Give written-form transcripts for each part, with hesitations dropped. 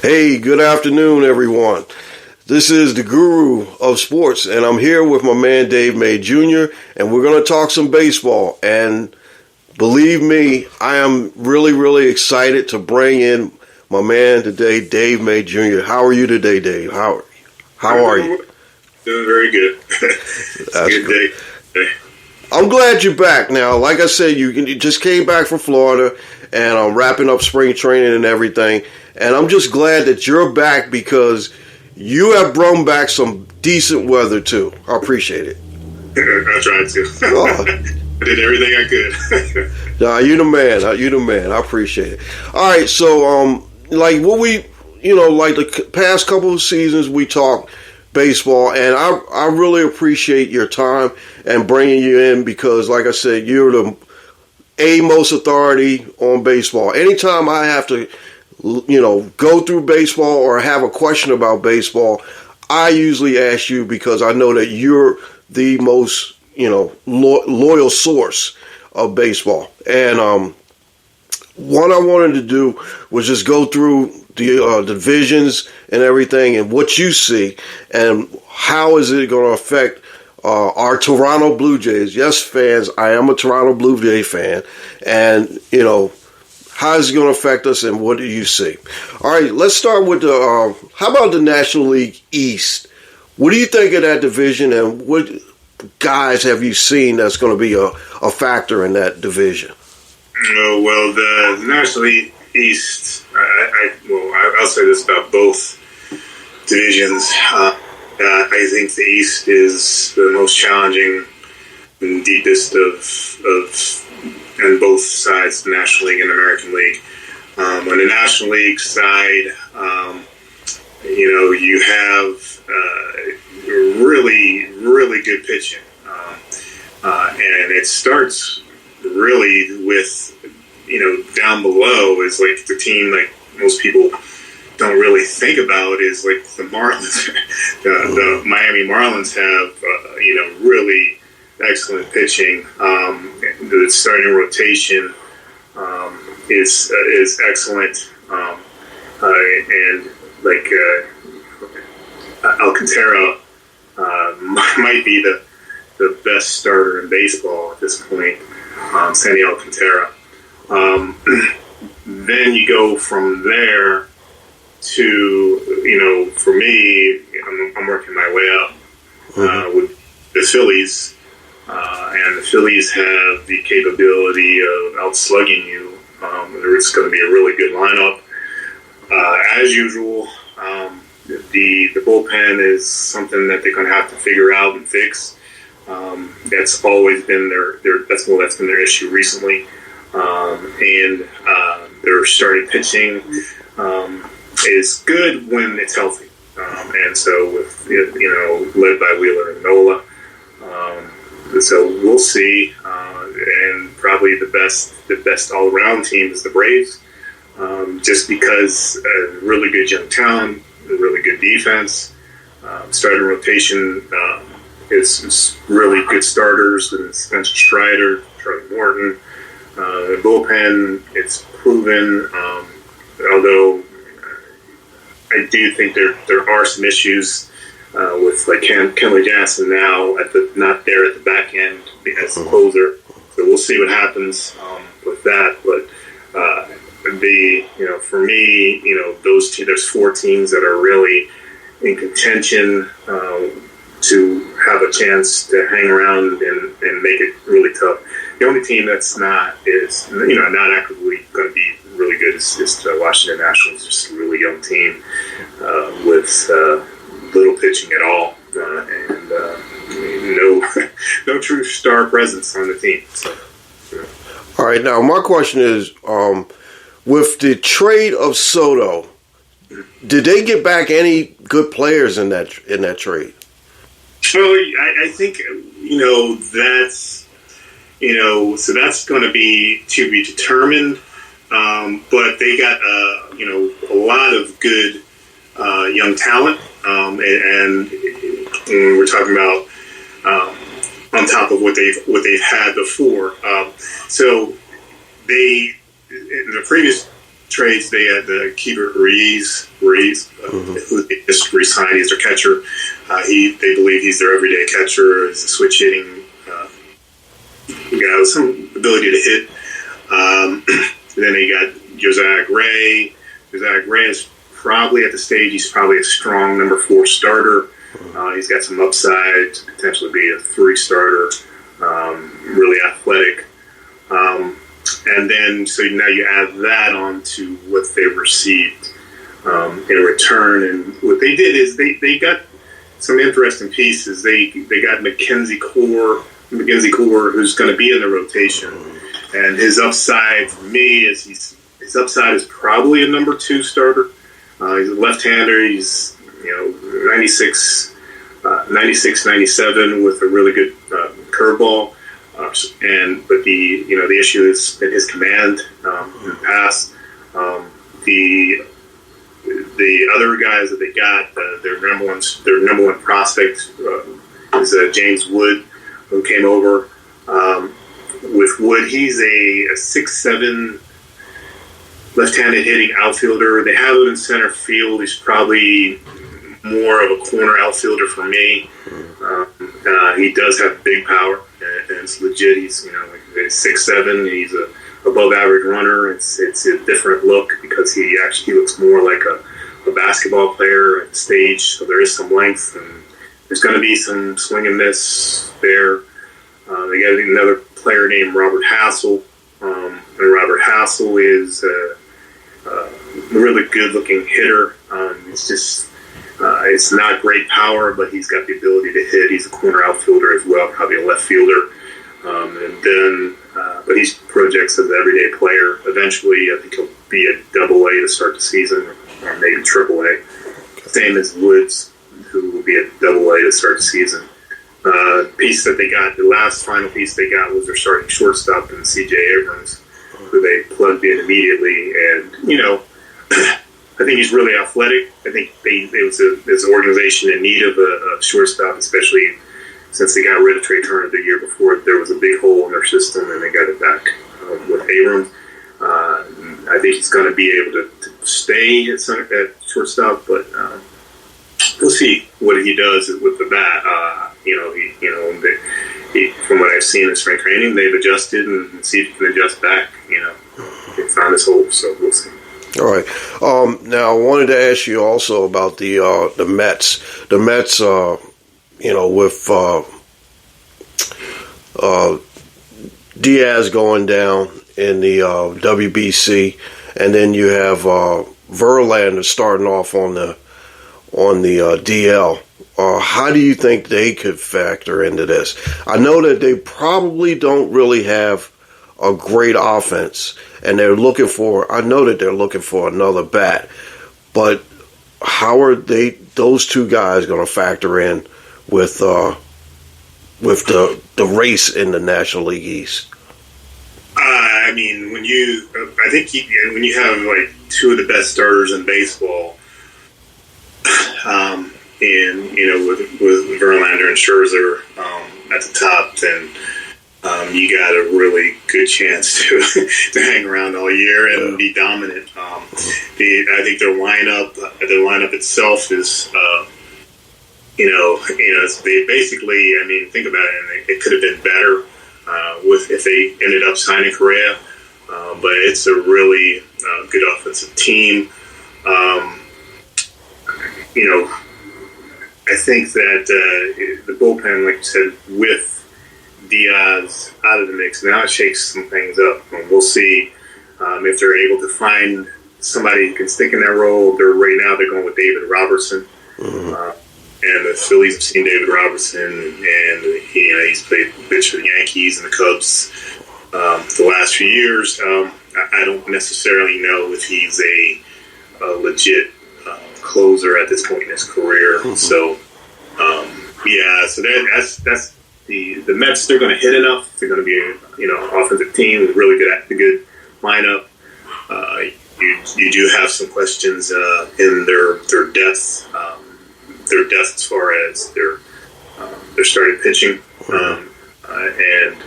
Hey, good afternoon, everyone. This is the Guru of Sports, and I'm here with my man Dave May Jr., and we're going to talk some baseball. And believe me, I am really excited to bring in my man today, Dave May Jr. How are you today, Dave? How are you? Doing very good. It's a good day. I'm glad you're back now. Like I said, you just came back from Florida, and I'm wrapping up spring training and everything. And I'm just glad that you're back because you have brought back some decent weather, too. I appreciate it. I tried to. Oh. I did everything I could. Nah, you the man. You the man. I appreciate it. All right, so, like the past couple of seasons, we talked baseball, and I really appreciate your time and bringing you in because, like I said, you're the most authority on baseball. Anytime I have to go through baseball or have a question about baseball, I usually ask you because I know that you're the most, loyal source of baseball. And what I wanted to do was just go through the divisions and everything and what you see and how is it going to affect our Toronto Blue Jays. Yes, fans, I am a Toronto Blue Jay fan. And, how is it going to affect us, and what do you see? All right, let's start with how about the National League East? What do you think of that division, and what guys have you seen that's going to be a factor in that division? Well, the National League East, I'll say this about both divisions. I think the East is the most challenging and deepest of on both sides, the National League and the American League. On the National League side, you have really good pitching. And it starts really with, down below is like the team like most people don't really think about is like the Marlins. The Miami Marlins have, really excellent pitching. The starting rotation is excellent, and like Alcantara might be the best starter in baseball at this point. Sandy Alcantara. Then you go from there to for me, I'm working my way up with the Phillies. And the Phillies have the capability of outslugging you. It's going to be a really good lineup. As usual, the bullpen is something that they're going to have to figure out and fix. That's always been that's been their issue recently. And their starting pitching is good when it's healthy. And so with led by Wheeler and Nola. So we'll see, and probably the best all-around team is the Braves, just because really good young talent, really good defense, starting rotation is really good starters with Spencer Strider, Charlie Morton. The bullpen, it's proven, although I do think there are some issues. With like Kenley Jansen now not there at the back end as a closer, so we'll see what happens with that. But for me, there's four teams that are really in contention to have a chance to hang around and make it really tough. The only team that's not is not actively going to be really good is the Washington Nationals, just a really young team with little pitching at all, and no true star presence on the team. So, All right, now my question is, with the trade of Soto, did they get back any good players in that trade? Well, I think that's so that's going to be determined. But they got a lot of good young talent. And we're talking about on top of what they've had before. So they in the previous trades, they had the Keeper Ruiz, who they just re-signed. He's their catcher. They believe he's their everyday catcher. He's a switch hitting guy with some ability to hit. Then they got Josiah Gray. Josiah Gray is probably at the stage. He's probably a strong number 4 starter. He's got some upside to potentially be a 3 starter. Really athletic. And then, so now you add that on to what they received in return. And what they did is they got some interesting pieces. They got Mackenzie Core, who's going to be in the rotation. And his upside for me is his upside is probably a number 2 starter. He's a left-hander. He's 96, 97 with a really good curveball. But the issue is in his command in the past. The other guys that they got, their number one prospect is James Wood, who came over. With Wood, he's a 6'7" left-handed hitting outfielder. They have him in center field. He's probably more of a corner outfielder for me. He does have big power, and it's legit. He's 6'7". He's a above average runner. It's a different look because he looks more like a basketball player at stage. So there is some length, and there's going to be some swing and miss there. They got another player named Robert Hassel, and Robert Hassel is a really good-looking hitter. It's not great power, but he's got the ability to hit. He's a corner outfielder as well, probably a left fielder. But he projects as an everyday player. Eventually, I think he'll be a double-A to start the season, or maybe triple-A. Same as Woods, who will be a double-A to start the season. Piece that they got, the last final piece they got was their starting shortstop in C.J. Abrams, who they plugged in immediately. And, I think he's really athletic. I think there's an organization in need of a shortstop, especially since they got rid of Trey Turner the year before. There was a big hole in their system, and they got it back with Abrams. I think he's going to be able to stay at shortstop, but we'll see what he does with the bat. From what I've seen in spring training, they've adjusted and see if he can adjust back. They found his hole, so we'll see. All right. Now, I wanted to ask you also about the Mets. The Mets, with Diaz going down in the WBC, and then you have Verlander starting off on the DL. How do you think they could factor into this? I know that they probably don't really have a great offense, and I know that they're looking for another bat, but how are those two guys going to factor in with the race in the National League East? When you have like two of the best starters in baseball, with Verlander and Scherzer at the top, then you got a really good chance to hang around all year and be dominant. I think their lineup itself is, they basically, think about it, it could have been better if they ended up signing Correa, but it's a really good offensive team. I think that the bullpen, like you said, with Diaz out of the mix, now it shakes some things up. And we'll see if they're able to find somebody who can stick in that role. Right now they're going with David Robertson. Mm-hmm. And the Phillies have seen David Robertson, and he's played pitch for the Yankees and the Cubs the last few years. I don't necessarily know if he's a legit closer at this point in his career. Mm-hmm. So, that's the Mets. They're going to hit enough. They're going to be offensive team with really good lineup. You do have some questions in their depth. Their depth as far as their starting pitching. And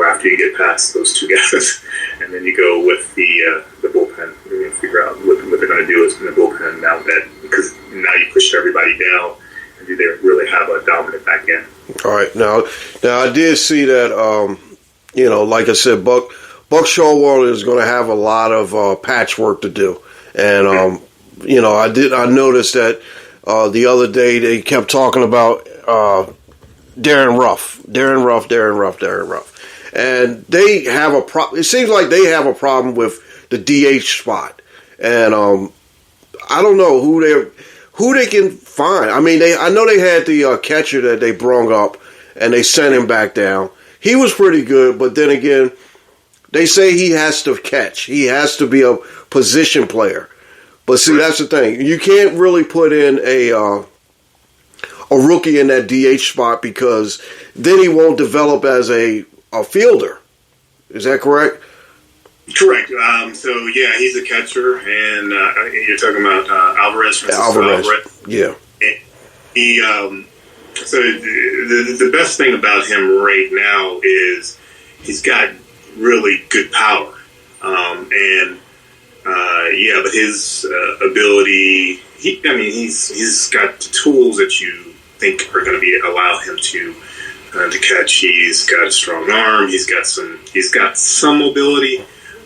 after you get past those two guys, and then you go with the bullpen, you figure out what they're going to do in the bullpen now because now you pushed everybody down, and do they really have a dominant back end? All right, now I did see that. Like I said, Buck Showalter is going to have a lot of patchwork to do, and I noticed that the other day they kept talking about Darren Ruff, and they have a problem. It seems like they have a problem with the DH spot, and I don't know who they can find. I mean, I know they had the catcher that they brung up, and they sent him back down. He was pretty good, but then again, they say he has to catch. He has to be a position player. But see, that's the thing. You can't really put in a rookie in that DH spot because then he won't develop as a fielder. Is that correct? Correct. He's a catcher, and you're talking about Alvarez. Alvarez. Yeah. He. So the best thing about him right now is he's got really good power, but his ability. He's got the tools that you think are going to allow him to catch. He's got a strong arm. He's got some mobility,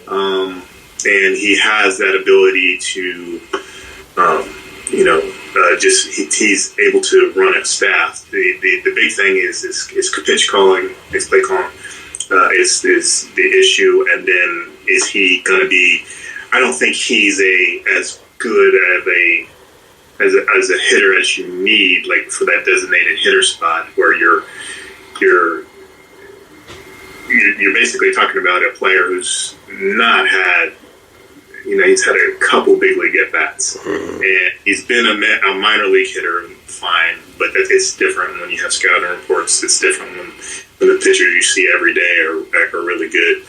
and he has that ability to, he's able to run a staff. The big thing is pitch calling, his play calling, is the issue, and then is he going to be? I don't think he's as good as a hitter as you need, like for that designated hitter spot where you're basically talking about a player who's not had, he's had a couple big league at bats, and he's been a minor league hitter, fine, but it's different when you have scouting reports. It's different when the pitchers you see every day are really good.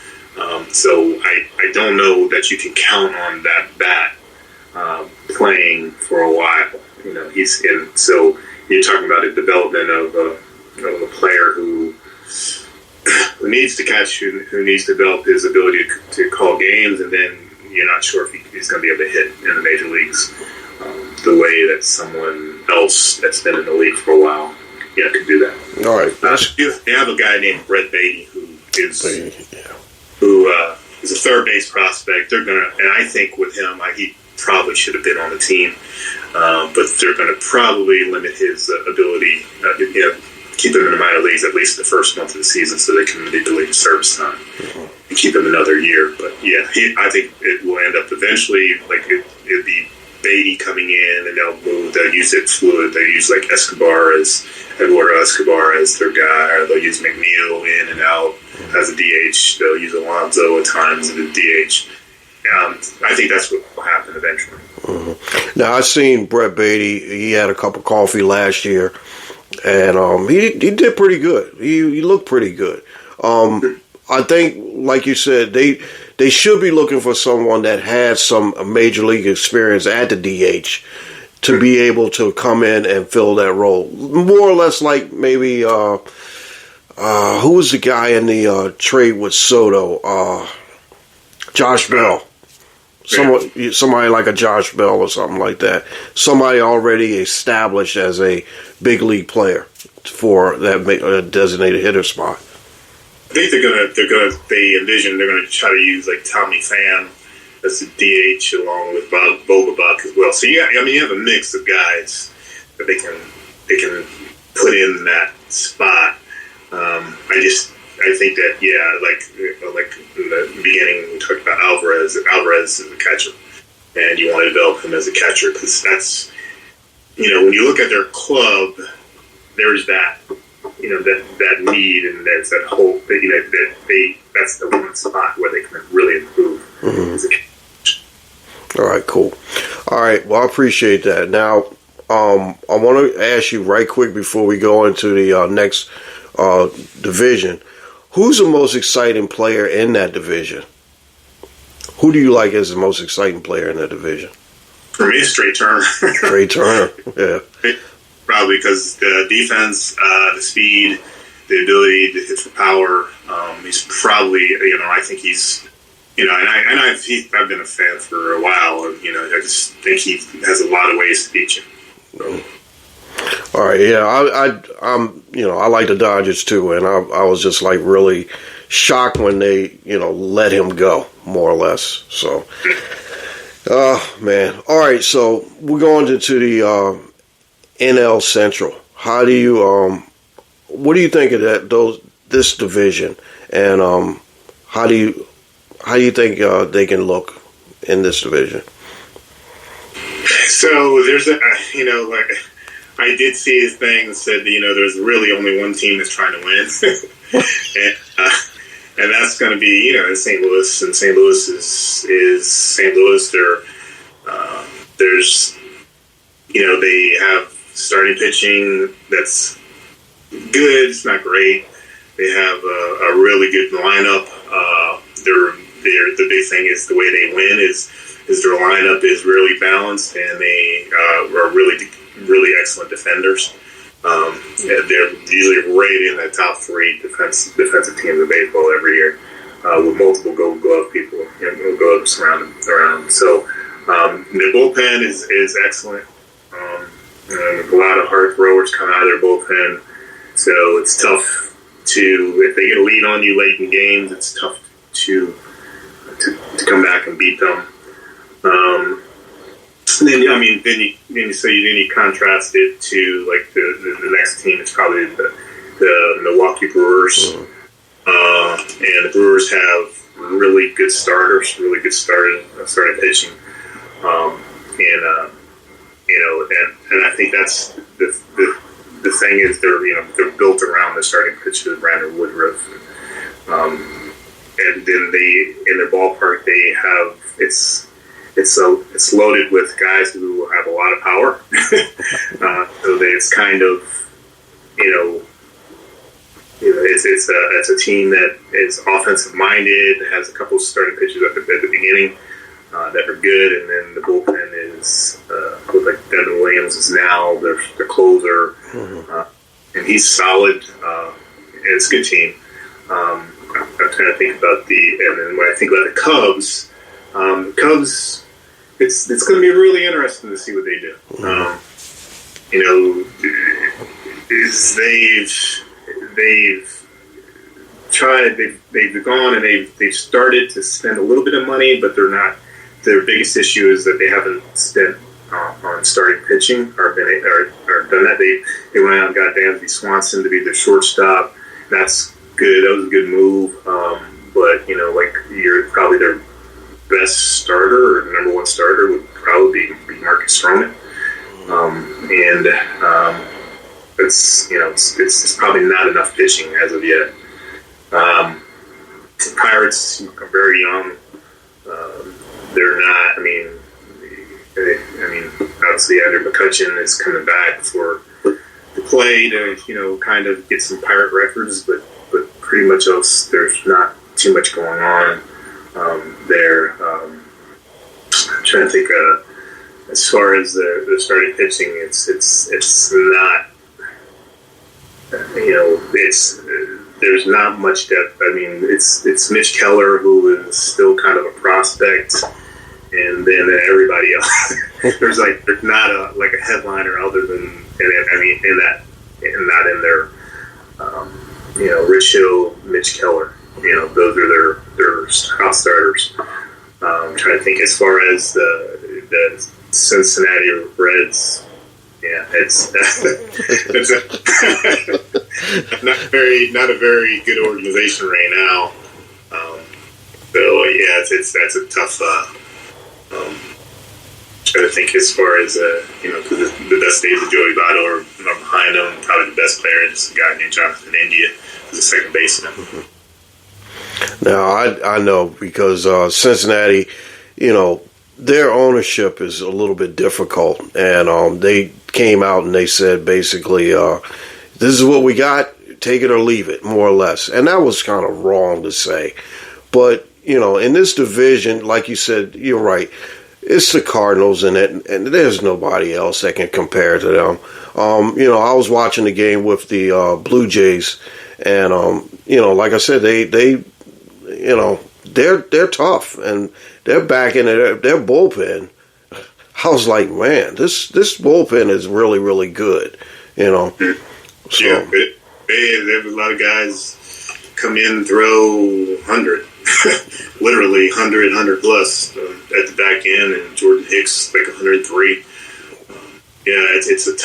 So I don't know that you can count on that bat playing for a while. He's in. So you're talking about a development of a player who needs to catch, who needs to develop his ability to call games, and then you're not sure if he's going to be able to hit in the major leagues the way that someone else that's been in the league for a while could do that. All right. They have a guy named Brett Beatty who is a third base prospect. They're gonna, and I think with him, he probably should have been on the team, but they're going to probably limit his ability. Keep him in the minor leagues at least the first month of the season, so they can manipulate his service time and keep him another year. But I think it will end up eventually like it'll be Beatty coming in, and they'll use it fluid. They use like Eduardo Escobar as their guy, or they'll use McNeil in and out as a DH. They'll use Alonso at times as a DH. I think that's what will happen eventually. Mm-hmm. Now, I've seen Brett Beatty. He had a cup of coffee last year, and he did pretty good. He looked pretty good. I think, like you said, they should be looking for someone that has some major league experience at the DH to be able to come in and fill that role. More or less like maybe who was the guy in the trade with Soto? Josh Bell. Somebody like a Josh Bell or something like that. Somebody already established as a big league player for that designated hitter spot. I think they envision they're gonna try to use like Tommy Pham as the DH along with Vogelbach as well. So you have a mix of guys that they can put in that spot. I think that like in the beginning we talked about Alvarez. Alvarez is a catcher, and you want to develop him as a catcher because that's when you look at their club, there's that that need, and there's that hope that that's the one spot where they can really improve. Mm-hmm. All right, cool. All right, well, I appreciate that. Now, I want to ask you right quick before we go into the next division. Who's the most exciting player in that division? Who do you like as the most exciting player in that division? For me, it's Trey Turner. Trey Turner, yeah. Probably because the defense, the speed, the ability to hit for power. He's probably, I think he's, I've been a fan for a while, and I just think he has a lot of ways to beat you. So. All right, yeah, I like the Dodgers too, and I was just like really shocked when they, let him go, more or less. So, man, all right, so we're going into the NL Central. How do you, what do you think of this division, and how do you think they can look in this division? So there's I did see his thing that said, there's really only one team that's trying to win, and that's going to be, St. Louis. And St. Louis is St. Louis. There's, they have starting pitching that's good. It's not great. They have a really good lineup. The big thing is the way they win is their lineup is really balanced, and they are really excellent defenders. They're usually right in the top three defensive teams in baseball every year, with multiple Gold Glove people, gloves around. So their bullpen is excellent. And a lot of hard throwers come out of their bullpen, so it's tough if they get a lead on you late in games. It's tough to come back and beat them. Then you contrast it to like the next team. It's probably the Milwaukee Brewers, and the Brewers have really good starters, starting pitching, and I think that's the thing is they're built around the starting pitcher, Brandon Woodruff, and then in their ballpark they have it's loaded with guys who have a lot of power. So it's kind of, it's a team that is offensive minded, has a couple of starting pitchers at the beginning that are good, and then the bullpen is like Devin Williams is now their closer, and he's solid. And it's a good team. I'm trying to think about and then when I think about the Cubs. It's going to be really interesting to see what they do. They've gone and they've started to spend a little bit of money, but they're not. Their biggest issue is that they haven't spent on starting pitching or done that. They went out and got Dansby Swanson to be their shortstop. That's good. That was a good move. But you're probably their best starter or number one starter would probably be Marcus Stroman, and it's probably not enough pitching as of yet. Pirates are very young. They're not. Obviously, Andrew McCutcheon is coming back to play to kind of get some Pirate records, but pretty much else there's not too much going on. I'm trying to think. As far as the starting pitching, it's not. There's not much depth. It's Mitch Keller, who is still kind of a prospect, and then everybody else. there's not a headliner other than not in their Rich Hill, Mitch Keller. Those are their top starters. I'm trying to think as far as the Cincinnati Reds. Yeah, it's not a very good organization right now. That's a tough. Trying to think as far as because the best days of Joey Votto are behind him. Probably the best player is a guy named Jonathan India, who's a second baseman. Now, I know because Cincinnati, their ownership is a little bit difficult, and they came out and they said basically, this is what we got, take it or leave it, more or less. And that was kind of wrong to say. But, in this division, like you said, you're right, it's the Cardinals in it, and there's nobody else that can compare to them. I was watching the game with the Blue Jays, And like I said, they they're tough, and they're back in their bullpen. I was like, man, this bullpen is really, really good. So yeah, they have a lot of guys come in and throw 100, literally 100 plus at the back end, and Jordan Hicks like 103. It's a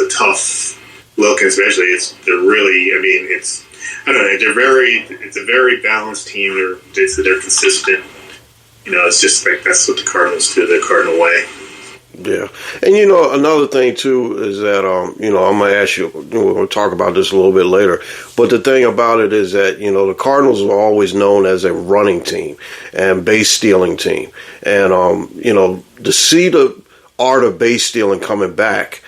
tough look, and especially they're really. I mean, it's I don't know. It's a very balanced team. They're consistent. It's just like that's what the Cardinals do. The Cardinal way. Yeah, and another thing too is that I'm gonna ask you. We'll talk about this a little bit later, but the thing about it is that the Cardinals are always known as a running team and base stealing team, and to see the art of base stealing coming back,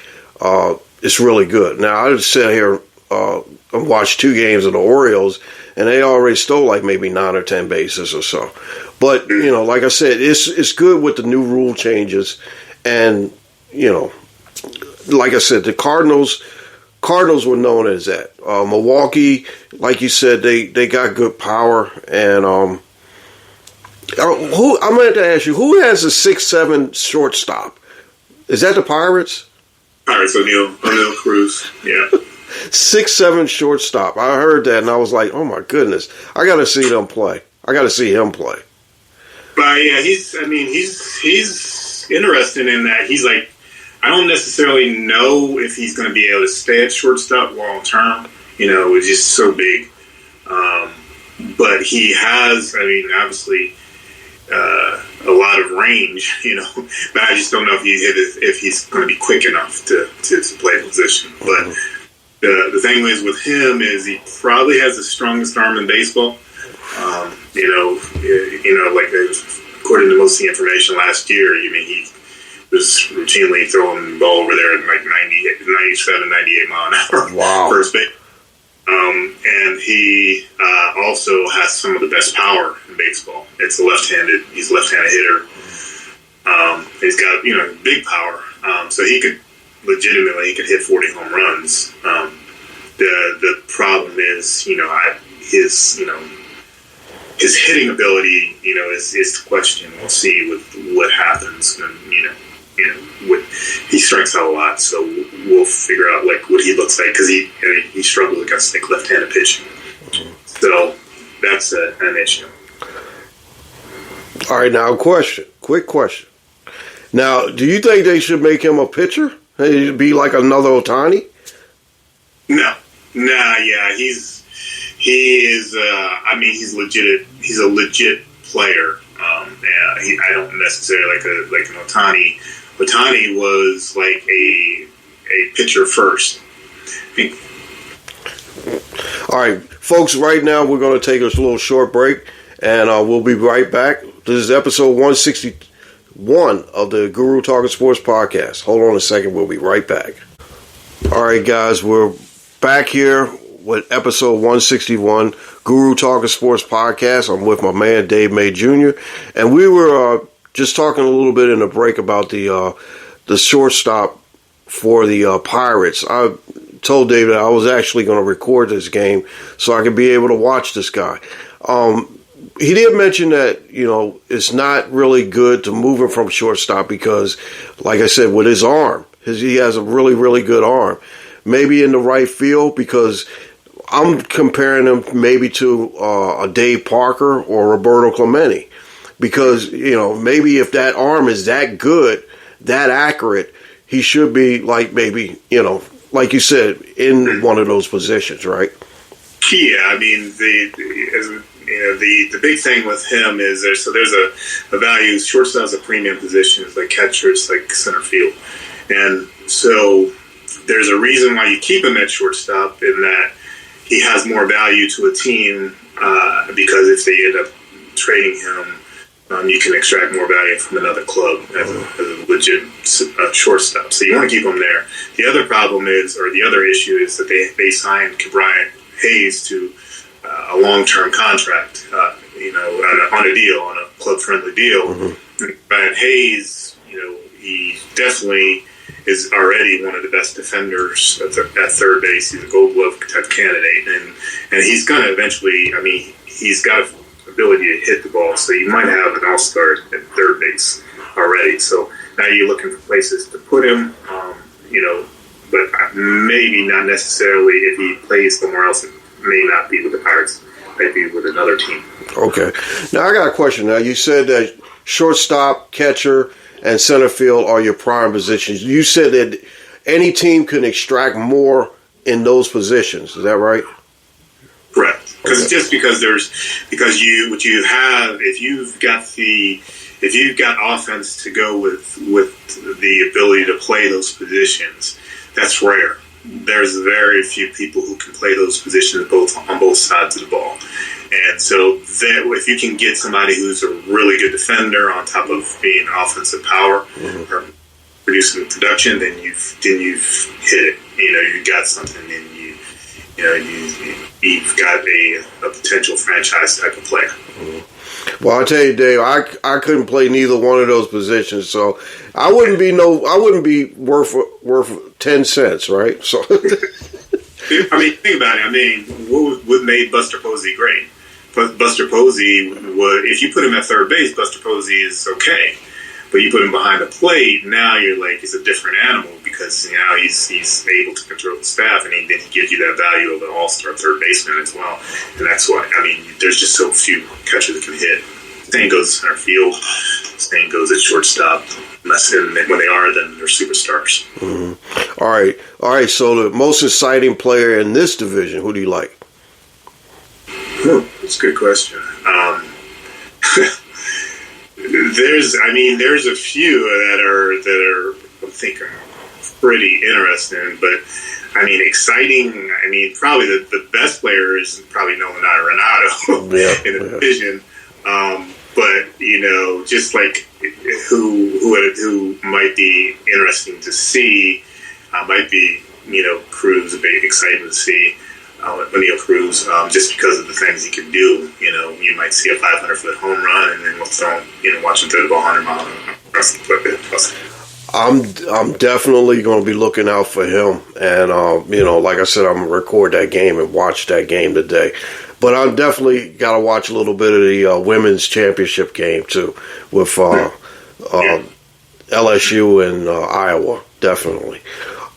it's really good. Now I just sit here and watch 2 games of the Orioles, and they already stole like maybe 9 or 10 bases or so. But like I said, it's good with the new rule changes. And, like I said, the Cardinals were known as that. Milwaukee, like you said, they got good power. And I'm going to ask you, who has a 6'7" shortstop? Is that the Pirates? Pirates, O'Neal Cruz, yeah. 6'7" shortstop. I heard that, and I was like, oh, my goodness. I got to see them play. I got to see him play. But, yeah, he's interesting in that he's like, I don't necessarily know if he's going to be able to stay at shortstop long term. It's just so big. But he has, obviously, a lot of range. But I just don't know if he's going to be quick enough to play the position. But the thing is with him is he probably has the strongest arm in baseball. Like according to most of the information last year, he was routinely throwing the ball over there at like 97, 98 mile an hour. Wow. First base. And he also has some of the best power in baseball. He's a left-handed hitter. He's got, big power. So he could hit 40 home runs. The problem is, his hitting ability, is the question. We'll see with what happens. And, he strikes out a lot, so we'll figure out like what he looks like because he struggles against left-handed pitching. So that's an issue. All right, now quick question. Now, do you think they should make him a pitcher? He'd be like another Ohtani? No, yeah, he is. He's legit. He's a legit player. I don't necessarily like an Ohtani. Ohtani was like a pitcher first. All right, folks. Right now, we're going to take us a little short break, and we'll be right back. This is episode 161 of the Guru Talking Sports podcast. Hold on a second. We'll be right back. All right, guys, we're back here with episode 161, Guru Talking Sports podcast. I'm with my man, Dave May Jr., and we were just talking a little bit in the break about the shortstop for the Pirates. I told Dave that I was actually going to record this game so I could be able to watch this guy. He did mention that, it's not really good to move him from shortstop because, like I said, with his arm, he has a really, really good arm. Maybe in the right field because I'm comparing him maybe to a Dave Parker or Roberto Clemente. Because, maybe if that arm is that good, that accurate, he should be like maybe, like you said, in one of those positions, right? Yeah, the big thing with him is there's a value. Shortstop is a premium position. It's like catcher, it's like center field. And so there's a reason why you keep him at shortstop in that he has more value to a team because if they end up trading him, you can extract more value from another club as a legit shortstop. So you want to keep him there. The other problem is, or the other issue is that they signed Brian Hayes to a long-term contract, on a deal, on a club-friendly deal. Mm-hmm. Brian Hayes, he definitely is already one of the best defenders at third base. He's a Gold Glove type candidate, and he's going to eventually. I mean, he's got ability to hit the ball, so you might have an all-star at third base already. So now you're looking for places to put him, but maybe not necessarily if he plays somewhere else. It may not be with the Pirates, maybe with another team. Okay. Now I got a question. Now you said that shortstop, catcher, and center field are your prime positions. You said that any team can extract more in those positions. Is that right? Correct. Because just because if you've got offense to go with the ability to play those positions, that's rare. There's very few people who can play those positions on both sides of the ball. And so if you can get somebody who's a really good defender on top of being offensive power or producing production, then you've hit it. You've got something, and you've got a potential franchise type of player. Well, I tell you, Dave, I couldn't play neither one of those positions, so I wouldn't be worth 10 cents, right? So, I mean, think about it. I mean, what made Buster Posey great? But Buster Posey if you put him at third base, Buster Posey is okay. But you put him behind the plate, now you're like, he's a different animal because now he's able to control the staff, and then he gives you that value of an all-star third baseman as well. And that's why, I mean, there's just so few catchers that can hit. Same goes in center field. Same goes at shortstop. When they are, then they're superstars. Mm-hmm. All right. So the most exciting player in this division, who do you like? That's a good question. There's a few that are I think are pretty interesting, but I mean, exciting. I mean, probably the best player is probably Nolan Arenado in the division. But just like who might be interesting to see, might be Cruz, a bit exciting to see. O'Neal Cruz, just because of the things he can do. You might see a 500-foot home run, and then watch him throw the ball 100 miles across the foot. I'm definitely going to be looking out for him, and like I said, I'm going to record that game and watch that game today. But I definitely got to watch a little bit of the women's championship game too, with LSU and Iowa, definitely.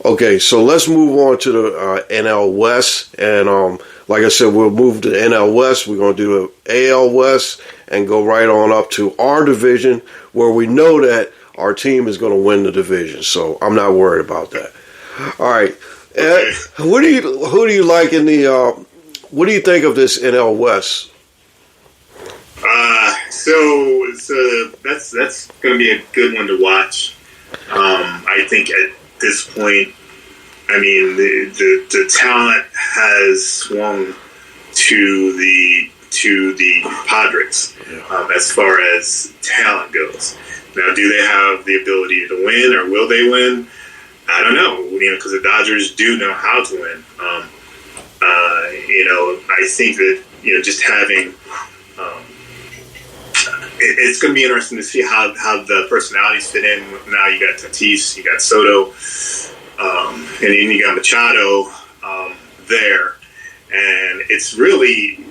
Okay, so let's move on to the NL West, and like I said, we'll move to the NL West. We're going to do the AL West and go right on up to our division, where we know that our team is going to win the division. So I'm not worried about that. All right, Ed, who do you like in the? What do you think of this NL West? So that's going to be a good one to watch. I think at this point, I mean, the talent has swung to the Padres as far as talent goes. Now, do they have the ability to win, or will they win? I don't know. Because the Dodgers do know how to win. I think that just having. It's going to be interesting to see how the personalities fit in. Now you got Tatis, you got Soto, and then you got Machado there. And it's really,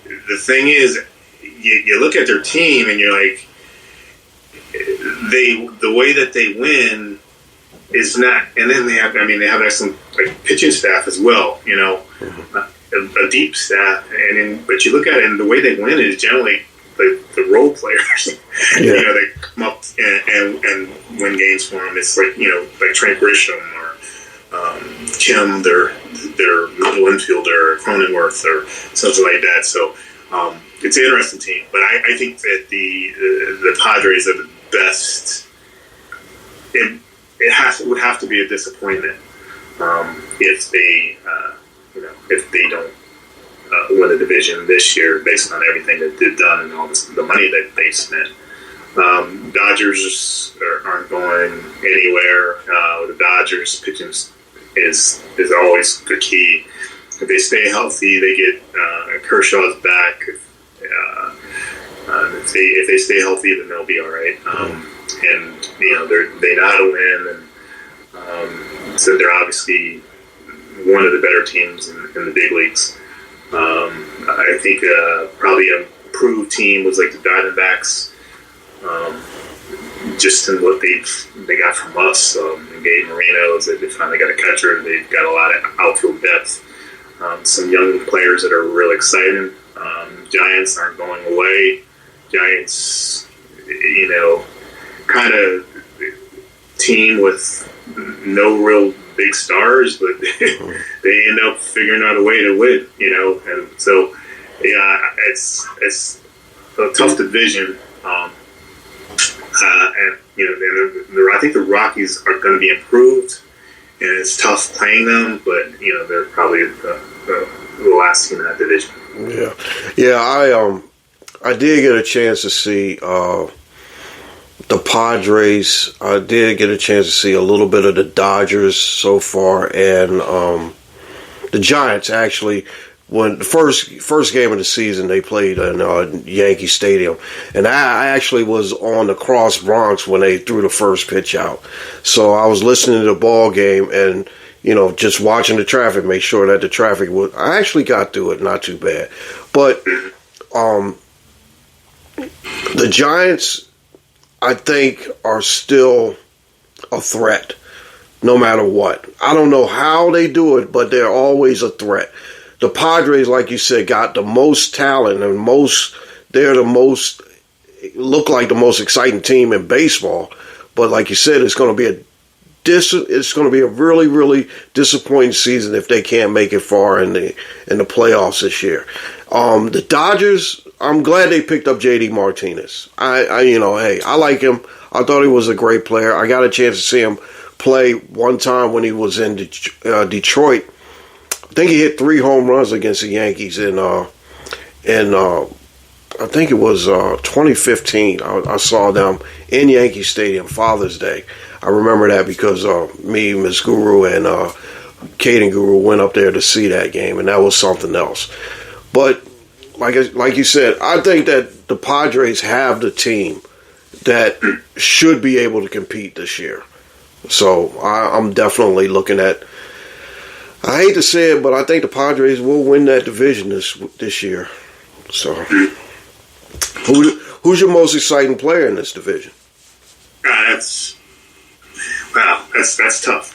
the thing is, you look at their team and you're like, the way that they win is not, and then they have excellent pitching staff as well, a deep staff. But you look at it, and the way they win is generally the role players, they come up and win games for them. It's like Trent Grisham or Kim, their middle infielder, or Cronenworth, or something like that. So it's an interesting team. But I think that the Padres are the best. It would have to be a disappointment if they don't win the division this year, based on everything that they've done and all the money that they've spent. Dodgers aren't going anywhere. The Dodgers pitching is always the key. If they stay healthy, they get Kershaw's back. If they stay healthy, then they'll be all right. And they know how to win. So they're obviously one of the better teams in the big leagues. I think probably a improved team was like the Diamondbacks, just in what they got from us. Gabe Marino, they finally got a catcher. They've got a lot of outfield depth. Some young players that are real exciting. Giants aren't going away. Giants, kind of team with no real big stars, but they end up figuring out a way to win, and so it's a tough division, and I think the Rockies are going to be improved, and it's tough playing them, but they're probably the last team in that division. I did get a chance to see the Padres. I did get a chance to see a little bit of the Dodgers so far, and the Giants actually. When the first game of the season, they played in Yankee Stadium, and I actually was on the Cross Bronx when they threw the first pitch out. So I was listening to the ball game and just watching the traffic, make sure that the traffic was. I actually got through it, not too bad, but the Giants, I think, are still a threat, no matter what. I don't know how they do it, but they're always a threat. The Padres, like you said, got the most talent and look like the most exciting team in baseball. But like you said, it's going to be a really, really disappointing season if they can't make it far in the playoffs this year. The Dodgers, I'm glad they picked up J.D. Martinez. I like him. I thought he was a great player. I got a chance to see him play one time when he was in Detroit. I think he hit 3 home runs against the Yankees in I think it was 2015. I saw them in Yankee Stadium, Father's Day. I remember that because me, Miss Guru, and Caden Guru went up there to see that game, and that was something else. But like you said, I think that the Padres have the team that should be able to compete this year. So I'm definitely looking at. I hate to say it, but I think the Padres will win that division this year. So, who's your most exciting player in this division? That's tough.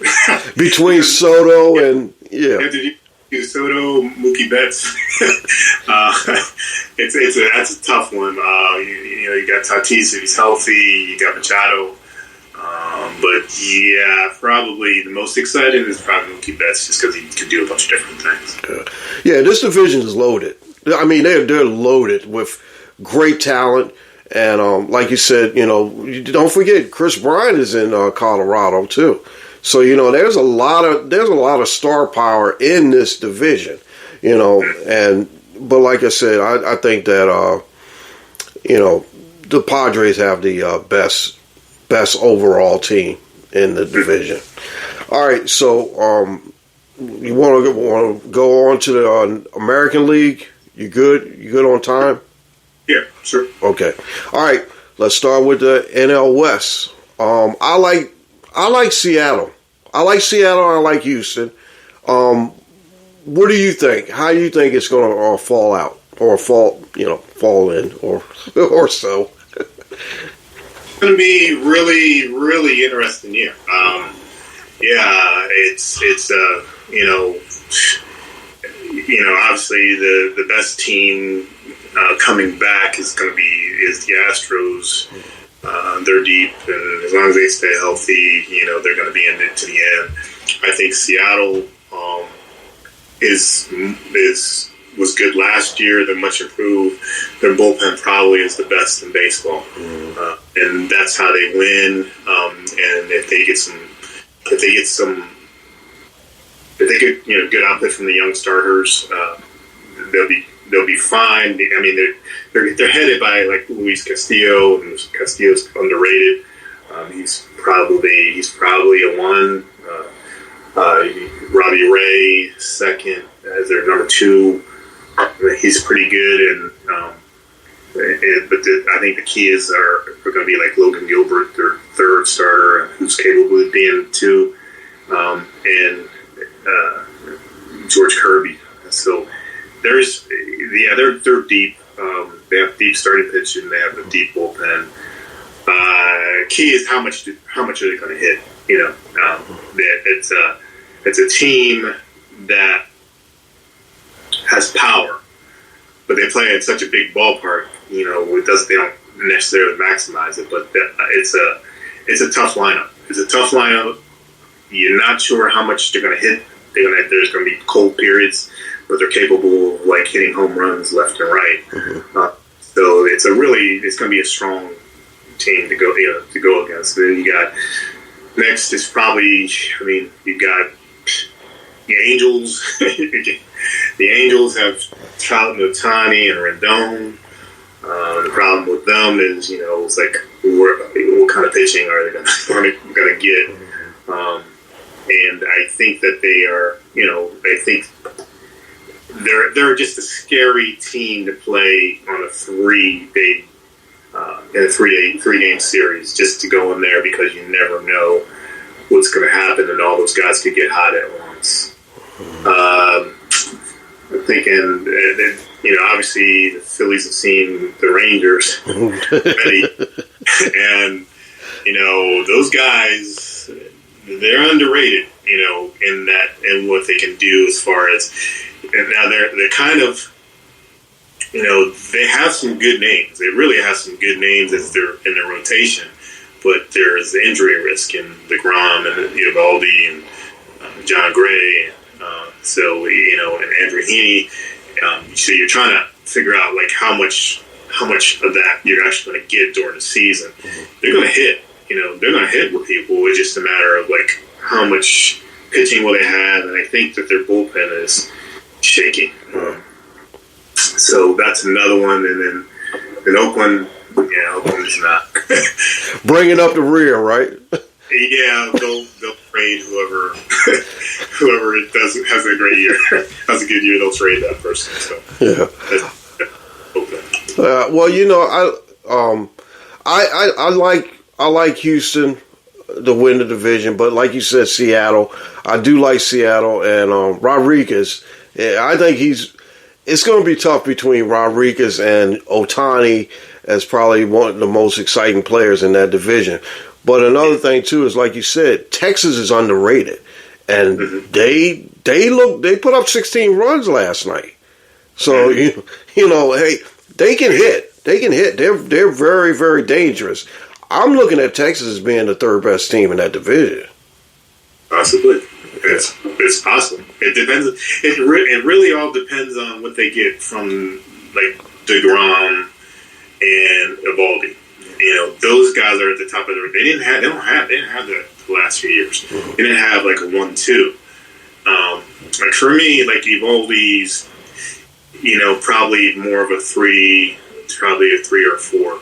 Between Soto and Soto, Mookie Betts. That's a tough one. You got Tatis if he's healthy. You got Machado. But probably the most exciting is probably Mookie Betts, just because he can do a bunch of different things. Yeah, this division is loaded. I mean, they're loaded with great talent, and like you said, don't forget Chris Bryant is in Colorado too. So there's a lot of star power in this division. But like I said, I think that the Padres have the best overall team in the division. All right, so you want to go on to the American League? You good? You good on time? Yeah, sure. Okay. All right. Let's start with the NL West. I like Seattle. I like Seattle. I like Houston. What do you think? How do you think it's going to fall out or fall in or so? It's going to be really, really interesting year. It's obviously the best team coming back is the Astros. They're deep, and as long as they stay healthy, they're going to be in it to the end. I think Seattle was good last year. They're much improved. Their bullpen probably is the best in baseball, and that's how they win. And if they get good output from the young starters, they'll be fine. I mean, they're headed by like Luis Castillo, and Castillo's underrated. He's probably a 1. Robbie Ray second as their number 2. He's pretty good, I think the key is are going to be like Logan Gilbert, their third starter, who's capable of being 2. they're deep. They have deep starting pitching. They have a deep bullpen. Key is how much are they going to hit? It's a team that has power, but they play in such a big ballpark. They don't necessarily maximize it, but it's a tough lineup. It's a tough lineup. You're not sure how much they're going to hit. There's going to be cold periods, but they're capable of hitting home runs left and right. Mm-hmm. So it's going to be a strong team to go against. And then you got next is probably, you've got the Angels. The Angels have Trout, Ohtani, and Rendon. The problem with them is, it's like what kind of pitching are they going to get? And I think that they are, I think they're just a scary team to play on a three-game series, just to go in there, because you never know what's going to happen, and all those guys could get hot at once. I'm thinking, obviously the Phillies have seen the Rangers already, and those guys, they're underrated, in what they can do as far as. And now they're kind of, they have some good names. They really have some good names as they're in their rotation, but there's injury risk in DeGrom and Eovaldi and John Gray, and Andrew Heaney. So you're trying to figure out how much of that you're actually going to get during the season. They're going to hit, they're going to hit with people. It's just a matter of how much pitching will they have, and I think that their bullpen is shaky. So that's another one. And then in Oakland, Oakland's not. Bringing up the rear, right? Yeah, they'll trade whoever has a great year, has a good year. They'll trade that person. So yeah. I like Houston to win the division, but like you said, Seattle. I do like Seattle, and Rodriguez. I think it's going to be tough between Rodriguez and Ohtani as probably one of the most exciting players in that division. But another thing too is, like you said, Texas is underrated, and they put up 16 runs last night. So hey, they can hit. They're very, very dangerous. I'm looking at Texas as being the third best team in that division. Possibly. It's possible. It depends. It really all depends on what they get from DeGrom and Eovaldi. Those guys are at the top of the. They didn't have that the last few years. They didn't have a 1-2. For me, Eovaldi's, probably more of a 3, probably a 3 or 4,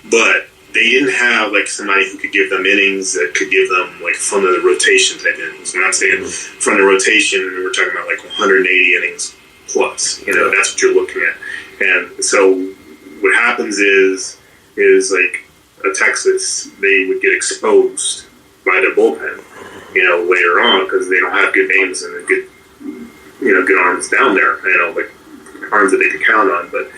but they didn't have somebody who could give them innings that could give them from the rotation type innings. When I'm saying from the rotation, we're talking about 180 innings plus. That's what you're looking at. And so what happens is a Texas, they would get exposed by their bullpen, later on, because they don't have good names and good, good arms down there, arms that they can count on. But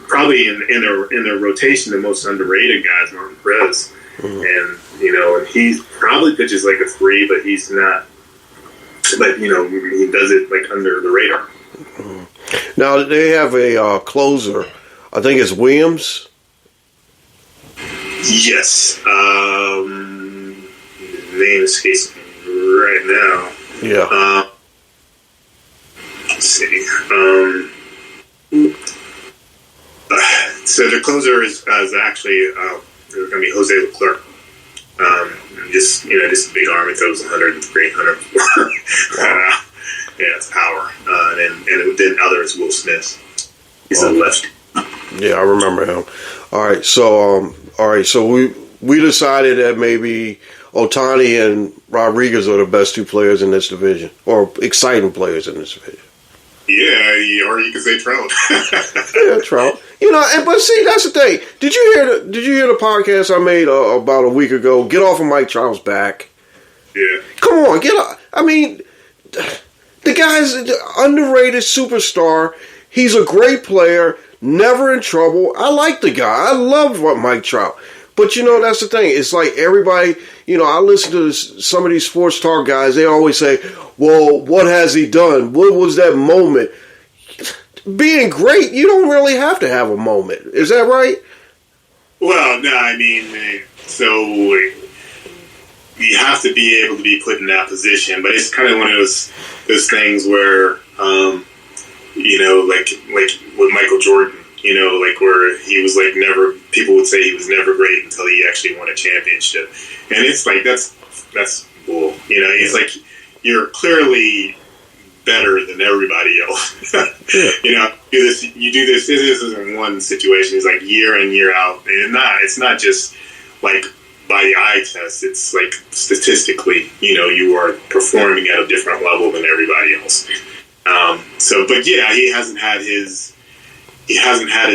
probably in their rotation, the most underrated guys are Perez, and and he probably pitches a 3, but he's not. But he does it under the radar. Now they have a closer. I think it's Williams. Yes, his name escapes me right now. Yeah. Let's see. So the closer is actually going to be Jose Leclerc. Just a big arm. He throws 103, 104. Yeah, it's power. And then other is Will Smith. He's a lefty. Yeah, I remember him. All right, so we decided that maybe Ohtani and Rodriguez are the best two players in this division, or exciting players in this division. Yeah, or you could say Trout. Yeah, Trout. But see, that's the thing. Did you hear the podcast I made about a week ago? Get off of Mike Trout's back. Yeah. Come on, get off. I mean, the guy's an underrated superstar. He's a great player, never in trouble. I like the guy. I love Mike Trout. But, that's the thing. It's like everybody, I listen to some of these sports talk guys. They always say, well, what has he done? What was that moment? Being great, you don't really have to have a moment. Is that right? Well, no, I mean, so you have to be able to be put in that position. But it's kind of one of those things where, like with Michael Jordan, like where he was like never, people would say he was never great until he actually won a championship. And it's like, that's bull. It's like, you're clearly better than everybody else. You do this isn't one situation. It's like year in, year out. And it's not just like by the eye test. It's like statistically, you are performing at a different level than everybody else. But yeah, he hasn't had his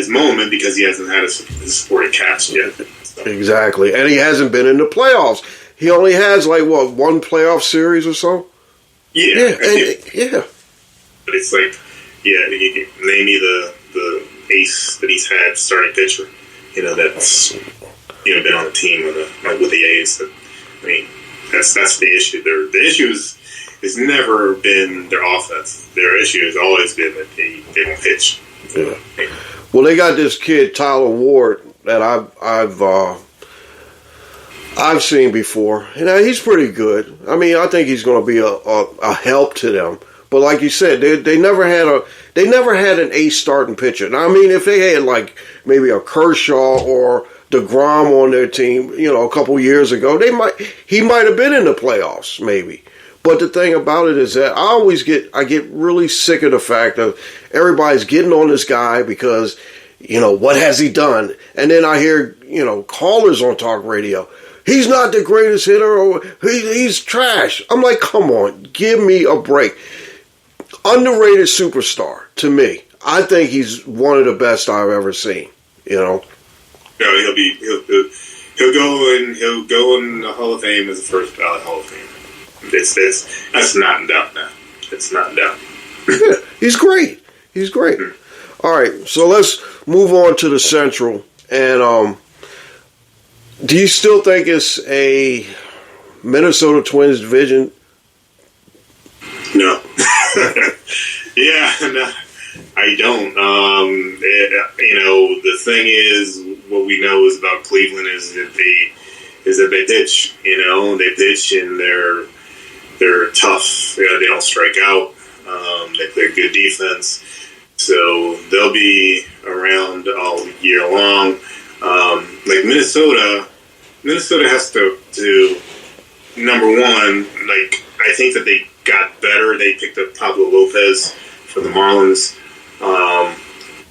moment because he hasn't had his supporting cast yet. So. Exactly. And he hasn't been in the playoffs. He only has one playoff series or so? Yeah. Yeah. But it's like, name me the ace that he's had starting pitcher, that's been on the team with the A's. I mean, that's the issue. The issue has never been their offense. Their issue has always been that they don't pitch. Yeah. Well, they got this kid Tyler Ward that I've seen before, and he's pretty good. I mean, I think he's going to be a help to them. But like you said, they never had an ace starting pitcher. Now, I mean, if they had maybe a Kershaw or DeGrom on their team, a couple years ago, he might have been in the playoffs, maybe. But the thing about it is that I get really sick of the fact of everybody's getting on this guy because, what has he done? And then I hear, callers on talk radio. He's not the greatest hitter, or he's trash. I'm like, come on, give me a break. Underrated superstar to me. I think he's one of the best I've ever seen. Yeah, he'll go in the Hall of Fame as the first ballot Hall of Fame. That's not in doubt now. It's not in doubt. Yeah, he's great. He's great. Mm-hmm. All right, so let's move on to the Central. And do you still think it's a Minnesota Twins division? No. Yeah, no, I don't. The thing is, what we know is about Cleveland is that they pitch. They pitch and they're tough. They don't strike out. They play good defense, so they'll be around all year long. Like Minnesota has to number one. Like I think that they got better. They picked up Pablo Lopez for the Marlins,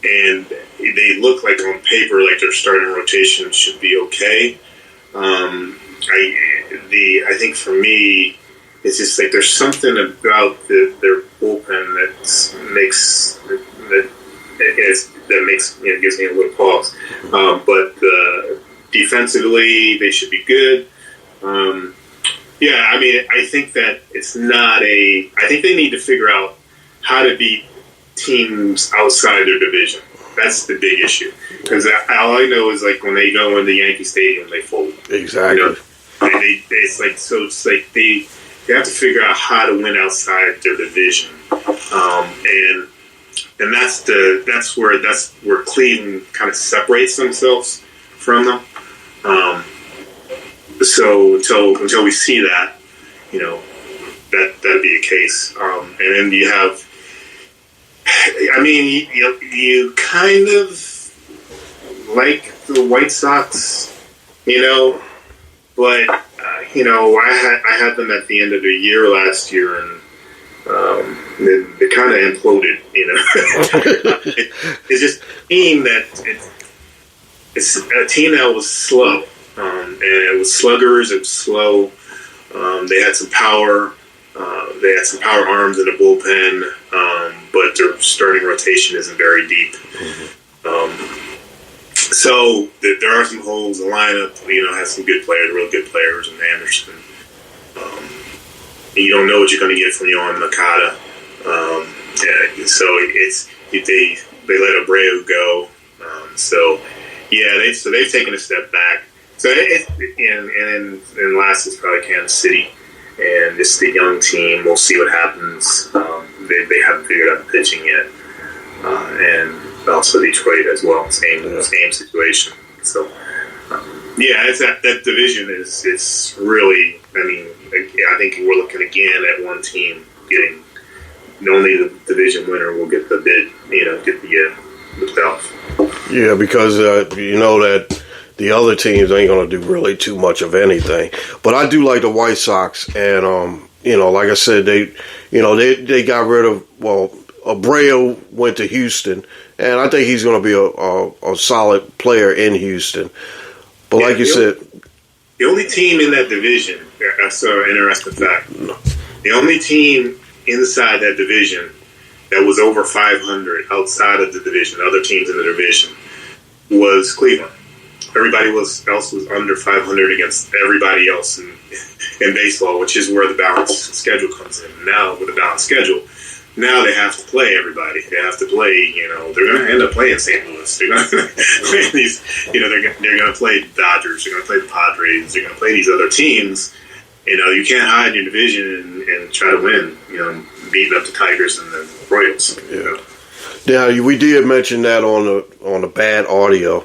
and they look like on paper like their starting rotation should be okay. I think for me, it's just like there's something about their bullpen that gives me a little pause. But defensively, they should be good. Yeah, I mean, I think that it's not I think they need to figure out how to beat teams outside their division. That's the big issue. Because all I know is like when they go into Yankee Stadium, they fold. Exactly. It's like they have to figure out how to win outside their division, and that's where Cleveland kind of separates themselves from them. So until we see that, that'd be a case. And then you have, I mean, you kind of like the White Sox, but I had them at the end of the year last year, and they kind of imploded. It's just a team it's a team that was slow. And it was sluggers. It was slow. They had some power. They had some power arms in the bullpen, but their starting rotation isn't very deep. Mm-hmm. So there are some holes. The lineup, has some good players, real good players, and Anderson. You don't know what you're going to get from Yohan Makata. So they let Abreu go. They've taken a step back. So and last is probably Kansas City, and it's the young team. We'll see what happens. They haven't figured out the pitching yet, and also Detroit as well. Same situation. So it's that division is really. I mean, I think we're looking again at one team getting. Only the division winner will get the bid. Get the playoff. Yeah, because you know that the other teams ain't going to do really too much of anything. But I do like the White Sox, and like I said, they got rid of Abreu went to Houston, and I think he's going to be a solid player in Houston. But like you said, the only team in that division, that's an interesting fact. The only team inside that division that was over 500 outside of the division, other teams in the division, was Cleveland. Everybody else was under 500 against everybody else in baseball, which is where the balanced schedule comes in. Now, with a balanced schedule, now they have to play everybody. They have to play, they're going to end up playing St. Louis. They're going to play these, they're going to play the Dodgers. They're going to play the Padres. They're going to play these other teams. You can't hide in your division and try to win, beating up the Tigers and the Royals. Yeah, we did mention that on the bad audio,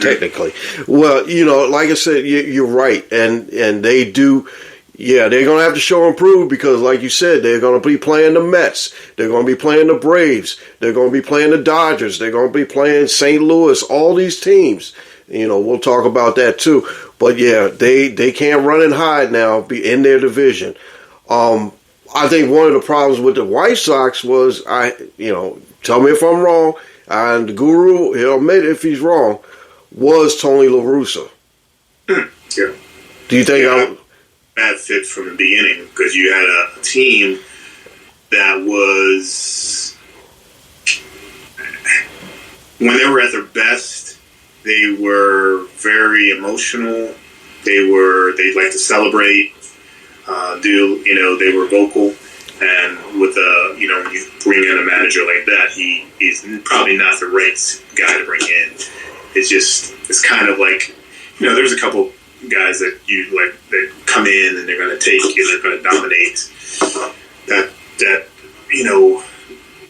technically. Well, like I said, you're right. And they do, they're going to have to show and prove because, like you said, they're going to be playing the Mets. They're going to be playing the Braves. They're going to be playing the Dodgers. They're going to be playing St. Louis, all these teams. We'll talk about that too. But they can't run and hide now, be in their division. I think one of the problems with the White Sox was, tell me if I'm wrong, and the guru, he'll admit if he's wrong, was Tony La Russa. Yeah. Do you think bad fit from the beginning because you had a team that was, when they were at their best, they were very emotional. They like to celebrate. They were vocal, and with when you bring in a manager like that, he's probably not the right guy to bring in. It's kind of like, there's a couple guys that you like that come in and they're going to take you, they're going to dominate that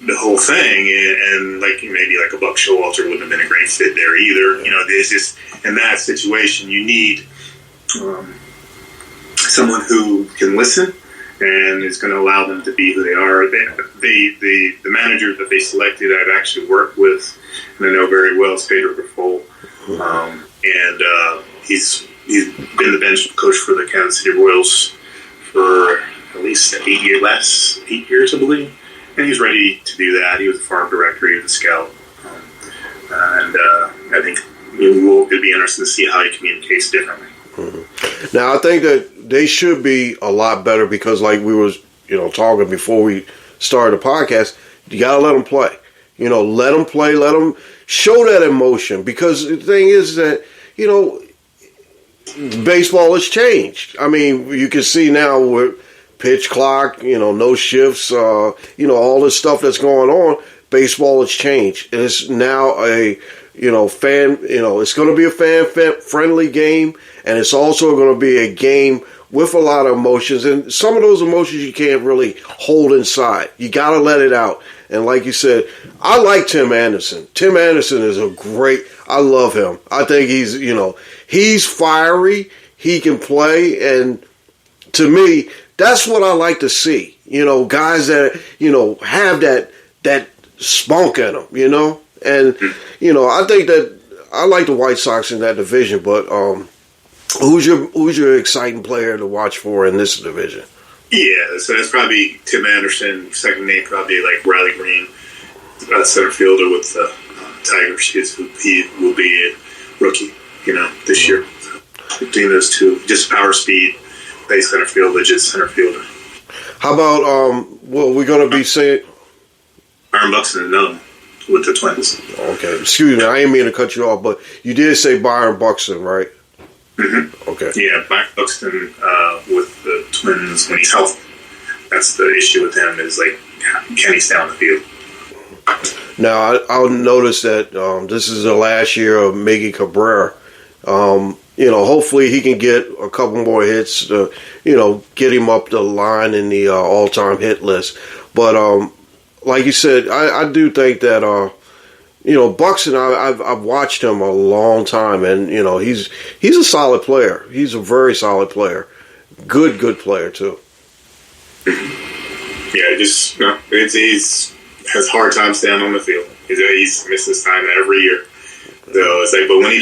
the whole thing, and like maybe like a Buck Showalter wouldn't have been a great fit there either. There's just in that situation you need someone who can listen and is going to allow them to be who they are. The manager that they selected, I've actually worked with, and I know very well, is Pedro Grifol, and he's been the bench coach for the Kansas City Royals for at least 8 years, I believe. And he's ready to do that. He was a farm director, he was a scout. I think it'll be interesting to see how he communicates differently. Mm-hmm. Now, I think that they should be a lot better because, like we was, talking before we started the podcast, you got to let them play. Let them play, let them show that emotion. Because the thing is that, baseball has changed. I mean, you can see now with pitch clock, no shifts, all this stuff that's going on, baseball has changed. It's now a, it's going to be a fan-friendly game, and it's also going to be a game with a lot of emotions. And some of those emotions you can't really hold inside. You got to let it out. And like you said, I like Tim Anderson. Tim Anderson is I love him. I think he's fiery. He can play. And to me, that's what I like to see. Guys that, have that spunk in them, And, I think that I like the White Sox in that division, but who's your exciting player to watch for in this division? Yeah, so that's probably Tim Anderson. Second name probably like Riley Green, center fielder with the Tigers. He will be a rookie, this year. So, between those two, just power, speed, base center field, legit center fielder. How about we're going to be saying Byron Buxton and Nunn with the Twins. Okay, excuse me, I didn't mean to cut you off, but you did say Byron Buxton, right? Mm-hmm. Okay. Yeah, Byron Buxton with the Twins when he's healthy. That's the issue with him is like, can he stay on the field? Now, I'll notice that this is the last year of Miggy Cabrera. Hopefully he can get a couple more hits to, get him up the line in the all-time hit list. But like you said, I do think that, Buxton, I've watched him a long time, and, he's a solid player. He's a very solid player. Good player, too. Yeah, just he's has a hard time staying on the field. He's misses time every year. So it's like, but when he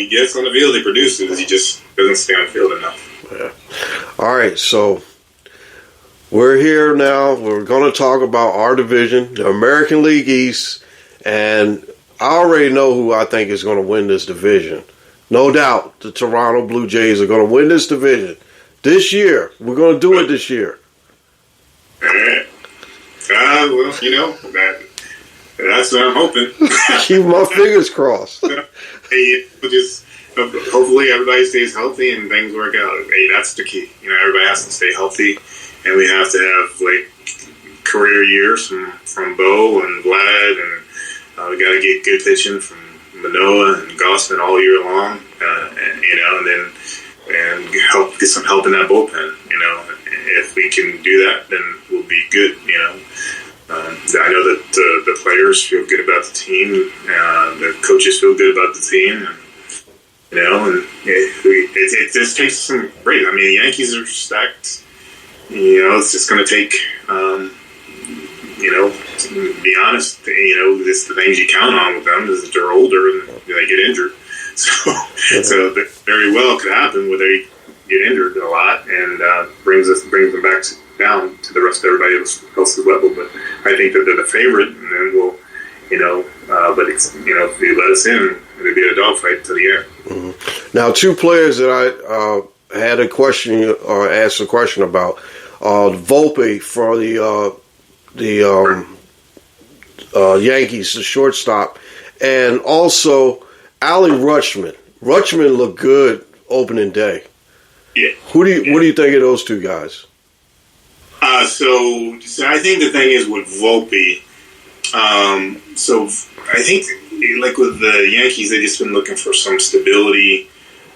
gets on the field, he produces. He just doesn't stay on the field enough. Yeah. All right, so we're here now. We're going to talk about our division, the American League East, and I already know who I think is going to win this division. No doubt, the Toronto Blue Jays are going to win this division this year. We're going to do it this year. Well, that's what I'm hoping. Keep my fingers crossed. Hey, just hopefully everybody stays healthy and things work out. Hey, that's the key. Everybody has to stay healthy, and we have to have career years from Bo and Vlad, and we got to get good pitching from Manoah and Gossman all year long, and get some help in that bullpen. If we can do that, then we'll be good. I know that the players feel good about the team, the coaches feel good about the team, and it just takes some break. I mean, the Yankees are stacked. It's just going to take, to be honest, it's the things you count on with them is that they're older and they get injured. So that very well could happen where they get injured a lot and brings them back down to the rest of everybody else's level. But I think that they're the favorite, and then we'll, but it's, if they let us in, it'll be a dogfight to the end. Mm-hmm. Now, two players that I had a question or asked a question about, Volpe for the Yankees, the shortstop, and also Ali Rutschman. Rutschman looked good opening day. Yeah. What do you think of those two guys? So I think the thing is with Volpe, so I think like with the Yankees, they've just been looking for some stability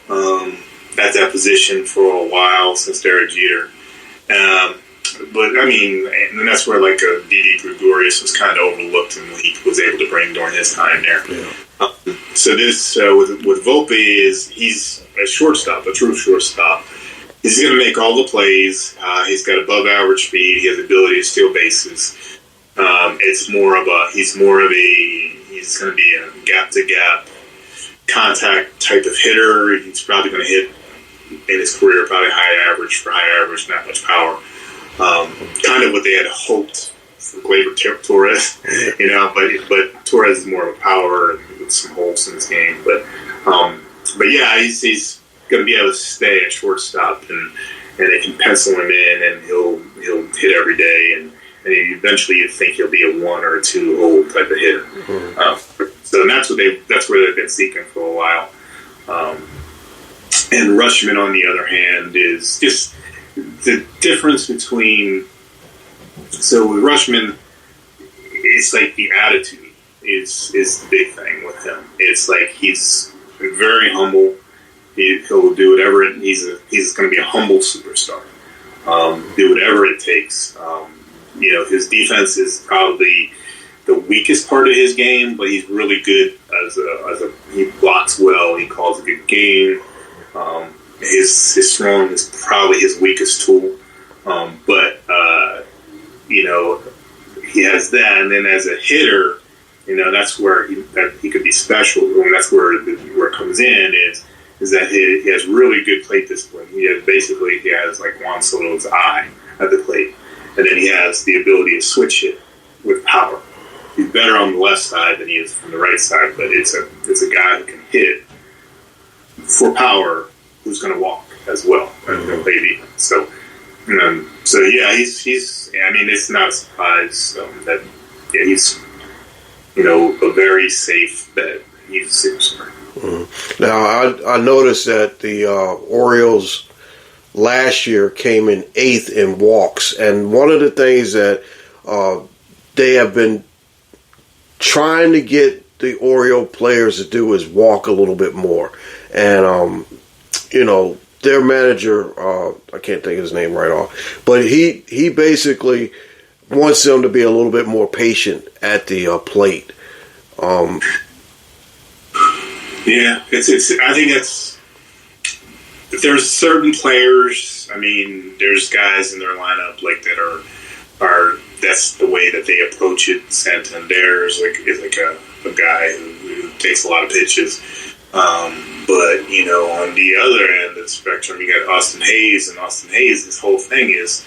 at that position for a while since Derek Jeter. But I mean, and that's where like a Didi Gregorius was kind of overlooked and he was able to bring during his time there. Yeah. So this with Volpe is he's a shortstop, a true shortstop. He's going to make all the plays. He's got above average speed. He has the ability to steal bases. He's going to be a gap to gap contact type of hitter. He's probably going to hit in his career probably high average, not much power. Kind of what they had hoped for Gleyber Torres, but Torres is more of a power and with some holes in his game. But yeah, he's going to be able to stay at shortstop, and they can pencil him in, and he'll hit every day, and eventually you think he'll be a 1 or a 2 hole type of hitter. Mm-hmm. So that's where they've been seeking for a while. And Rutschman, on the other hand, is just the difference between. So with Rutschman, it's like the attitude is the big thing with him. It's like he's very humble. He'll do whatever he's going to be a humble superstar. Do whatever it takes. His defense is probably the weakest part of his game, but he's really good he blocks well. He calls a good game. His strong is probably his weakest tool. But he has that, and then as a hitter, that's where he could be special. And that's where it comes in is that he has really good plate discipline. He has like Juan Soto's eye at the plate, and then he has the ability to switch it with power. He's better on the left side than he is from the right side, but it's a guy who can hit for power, who's going to walk as well and play defense. So yeah, he's. I mean, it's not a surprise that he's a very safe bet. He's a superstar. Mm-hmm. Now I noticed that the Orioles last year came in 8th in walks, and one of the things that they have been trying to get the Oriole players to do is walk a little bit more. And, their manager, I can't think of his name right off, but he basically wants them to be a little bit more patient at the plate. Yeah, it's. I think it's. There's certain players. I mean, there's guys in their lineup like that are. That's the way that they approach it. Santander is like a guy who takes a lot of pitches. But on the other end of the spectrum, you got Austin Hayes, and Austin Hayes, his whole thing is,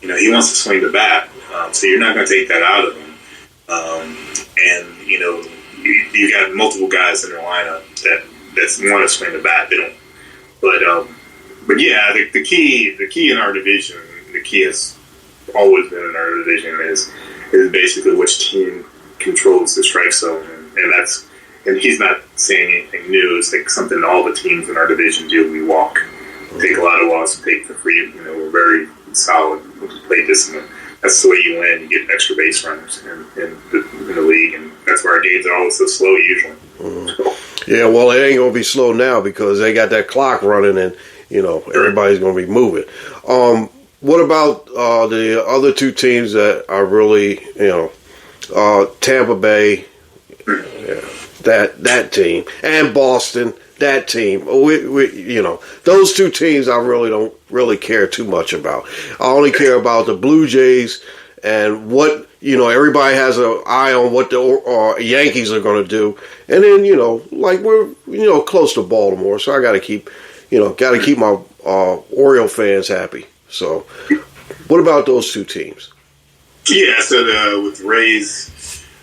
he wants to swing the bat. So you're not going to take that out of him. You got multiple guys in their lineup that want to swing the bat. They don't. But yeah, the key in our division, the key has always been in our division is basically which team controls the strike zone, and he's not saying anything new. It's like something all the teams in our division do. We take a lot of walks, take the free. We're very solid. We play discipline. That's the way you win. You get extra base runners in the league, and that's why our games are always so slow usually. Mm-hmm. Yeah, well, it ain't gonna be slow now because they got that clock running, and everybody's gonna be moving. What about the other two teams that are really, Tampa Bay, that team, and Boston, that team. Those two teams I really don't really care too much about. I only care about the Blue Jays and what, everybody has an eye on what the Yankees are going to do. And then, we're, close to Baltimore, so I got to keep my Oriole fans happy. So, what about those two teams? Yeah, so with Rays,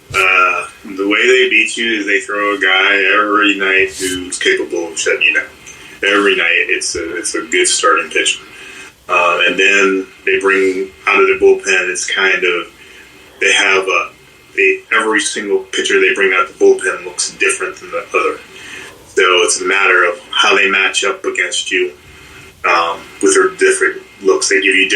the way they beat you is they throw a guy every night who's capable of shutting you down. Every night, it's a good starting pitcher. And then they bring out of their bullpen, it's kind of, they have every single pitcher they bring out the bullpen looks different than the other. So it's a matter of how they match up against you with their different looks. They give you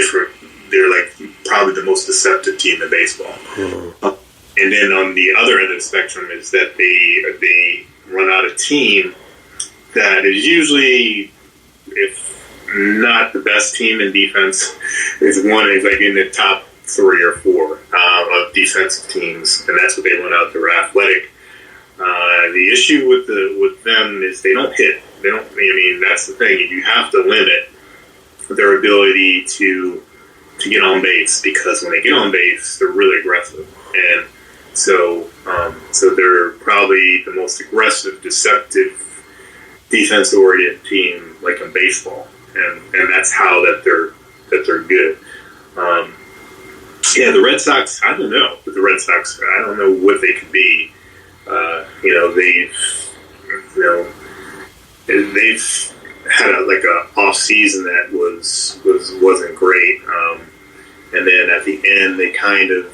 they're like probably the most deceptive team in baseball. Mm-hmm. And then on the other end of the spectrum is that they run out a team that is usually, if not the best team in defense, is like in the top 3 or 4 of defensive teams, and that's what they run out. They're athletic. The issue with them is they don't hit. They don't. I mean, that's the thing. You have to limit their ability to get on base, because when they get on base, they're really aggressive, and so they're probably the most aggressive, deceptive, defense-oriented team like in baseball, and that's how they're good. The Red Sox, I don't know. But the Red Sox, I don't know what they could be. They've had a off season that wasn't great, and then at the end they kind of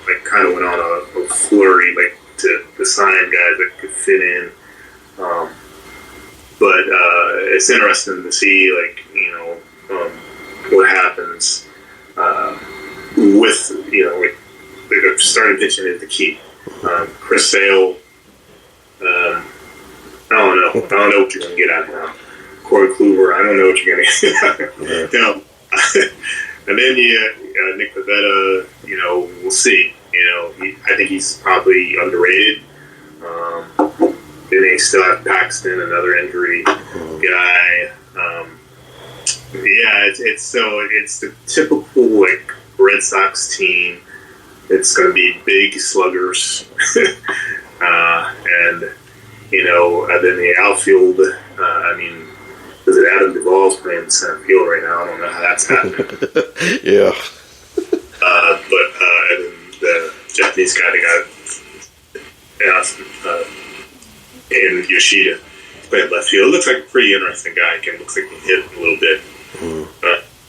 went on a flurry to sign guys that could fit in. But it's interesting to see what happens with the starting pitching is the key. Chris Sale, I don't know what you're going to get out of him. Corey Kluber, I don't know what you're going to get out of him. And then Nick Pivetta, we'll see. I think he's probably underrated. Then they still have Paxton, another injury guy. It's the typical Red Sox team. It's going to be big sluggers, and then the outfield. Is it Adam Duvall's playing in center field right now? I don't know how that's happening. Yeah. But the Japanese guy and Yoshida playing left field. It looks like a pretty interesting guy. Looks like he can hit a little bit.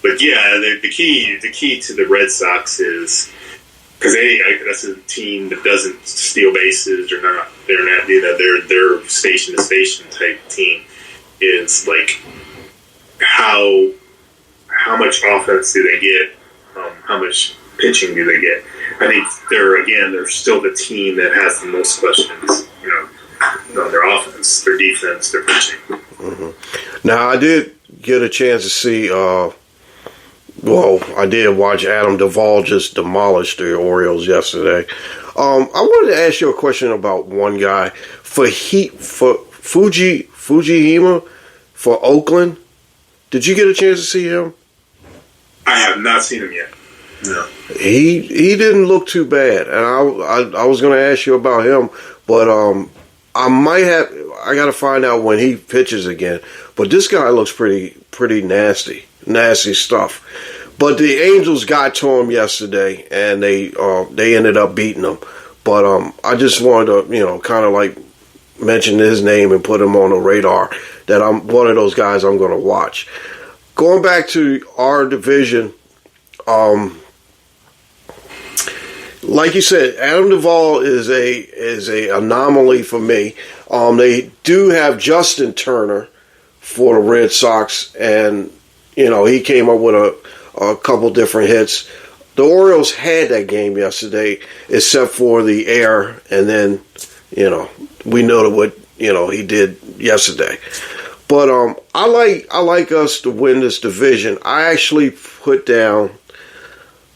But yeah, the key to the Red Sox is because that's a team that doesn't steal bases or not. They're station to station type team. Is how much offense do they get? How much pitching do they get? I think they're still the team that has the most questions. Their offense, their defense, their pitching. Mm-hmm. Now, I did get a chance to see. I did watch Adam Duvall just demolish the Orioles yesterday. I wanted to ask you a question about one guy for Fujihima for Oakland. Did you get a chance to see him? I have not seen him yet. No. He didn't look too bad, and I was going to ask you about him, but I got to find out when he pitches again. But this guy looks pretty nasty stuff. But the Angels got to him yesterday, and they ended up beating him. But I just wanted to kind of like mention his name and put him on the radar that I'm one of those guys I'm going to watch. Going back to our division, like you said, Adam Duvall is a anomaly for me. They do have Justin Turner for the Red Sox, and he came up with a couple different hits. The Orioles had that game yesterday, except for the air, and then we know what he did yesterday. But I like us to win this division. I actually put down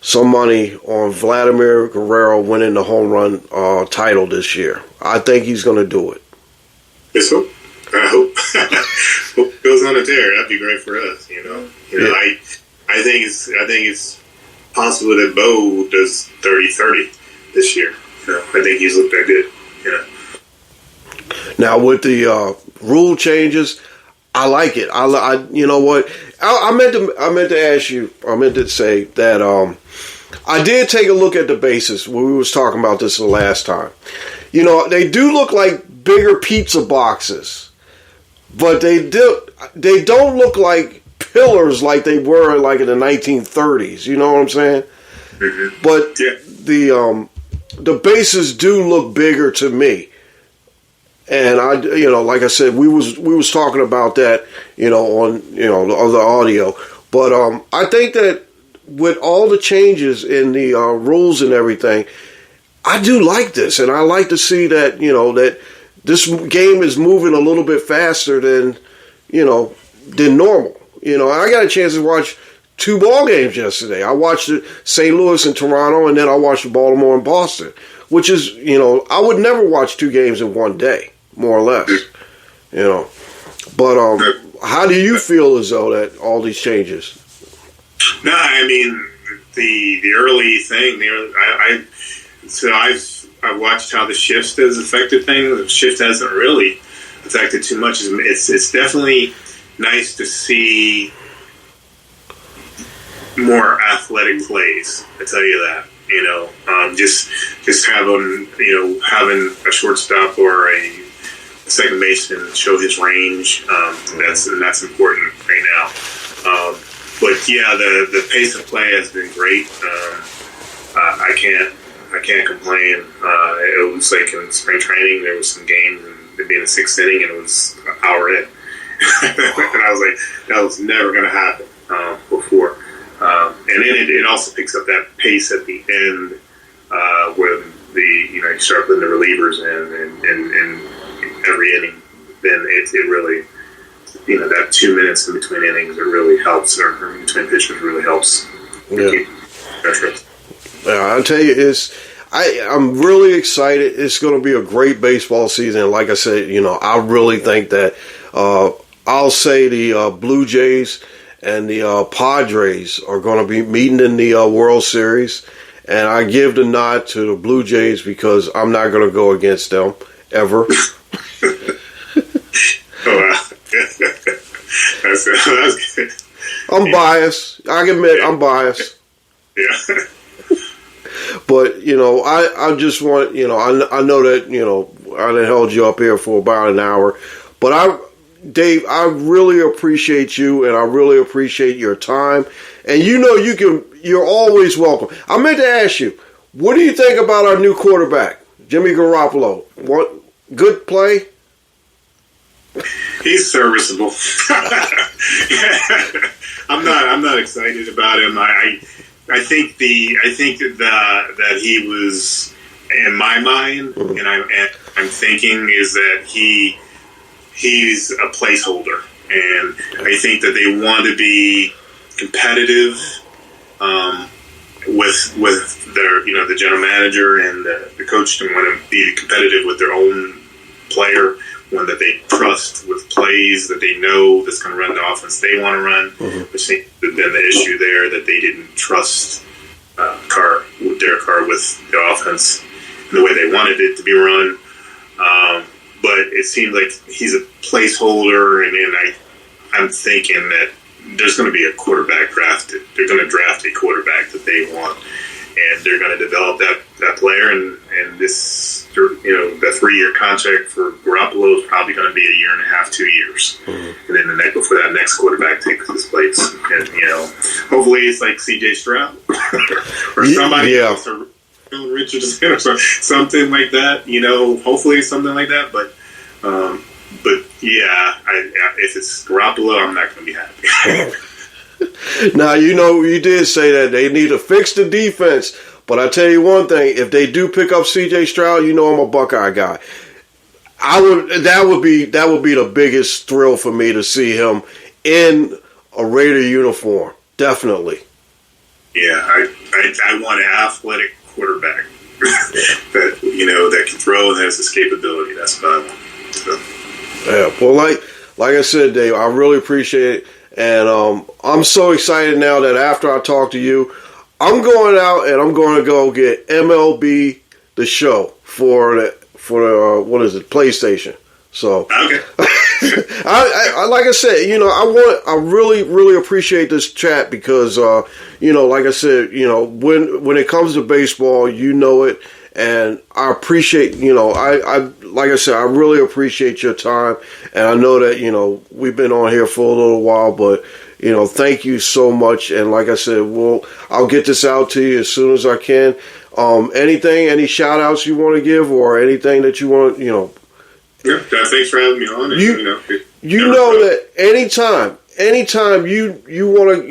some money on Vladimir Guerrero winning the home run title this year. I think he's going to do it. Yes, so. I hope. Hope it goes on a tear. That'd be great for us. Yeah. I think it's possible that Bo does 30-30 this year. I think he's looked that good. Now with the rule changes, I like it. You know what? I meant to ask you. I meant to say that I did take a look at the bases when we was talking about this the last time. They do look like bigger pizza boxes, but they don't look like pillars like they were like in the 1930s. You know what I'm saying? Mm-hmm. But the bases do look bigger to me. And like I said, we was talking about that, on the other audio. But I think that with all the changes in the rules and everything, I do like this, and I like to see that that this game is moving a little bit faster than normal. I got a chance to watch 2 ball games yesterday. I watched St. Louis and Toronto, and then I watched Baltimore and Boston, which is I would never watch 2 games in one day. More or less, But how do you feel as though that all these changes? No, I mean the early thing. I've watched how the shift has affected things. The shift hasn't really affected too much. It's definitely nice to see more athletic plays. I tell you that. Just having a shortstop or a second baseman show his range. That's important right now. But yeah, the pace of play has been great. I can't complain. It was like in spring training, there was some games and it'd be in the 6th inning and it was an hour in, and I was like, that was never going to happen before. And then it also picks up that pace at the end when you start putting the relievers in and every inning, then it really, that 2 minutes in between innings, it really helps, or between pitchers really helps. Yeah. I'll tell you, I'm really excited. It's going to be a great baseball season. Like I said, I really think that I'll say the Blue Jays and the Padres are going to be meeting in the World Series, and I give the nod to the Blue Jays because I'm not going to go against them ever. Oh, wow. That's good. I'm biased. I admit I'm biased. Yeah. But, I just want, I know that, I done held you up here for about an hour. But Dave, I really appreciate you, and I really appreciate your time. And you're always welcome. I meant to ask you, what do you think about our new quarterback, Jimmy Garoppolo? What good play? He's serviceable. I'm not excited about him. I think that he was, in my mind, and I'm thinking is that he's a placeholder, and I think that they want to be competitive with their the general manager and the coach, and want to be competitive with their own player, one that they trust with plays that they know that's going to run the offense they want to run. Which seems to have been the issue there, that they didn't trust Derek Carr with the offense in the way they wanted it to be run. But it seems like he's a placeholder, and I'm thinking that there's going to be a quarterback drafted. They're going to draft a quarterback that they want, and they're going to develop that player. And this, that 3-year contract for Garoppolo is probably going to be a year and a half, 2 years, and then the next before that next quarterback takes his place. And hopefully it's like C.J. Stroud or somebody else, or Richardson or something like that. Hopefully it's something like that. But yeah, if it's Garoppolo, I'm not going to be happy. Now, you did say that they need to fix the defense, but I tell you one thing: if they do pick up C.J. Stroud, I'm a Buckeye guy. That would be the biggest thrill for me to see him in a Raider uniform. Definitely. Yeah, I want an athletic quarterback that can throw and has escapability. That's what I want. So. Yeah, well, like I said, Dave, I really appreciate it, and I'm so excited now that after I talk to you, I'm going out and I'm going to go get MLB The Show for the PlayStation. So, okay. I like I said, I really appreciate this chat because, like I said, when it comes to baseball, it, and I appreciate, like I said, I really appreciate your time, and I know that, we've been on here for a little while, but, thank you so much, and like I said, I'll get this out to you as soon as I can. Any shout outs you want to give, or anything that you want, Yeah, thanks for having me on. That anytime you want to,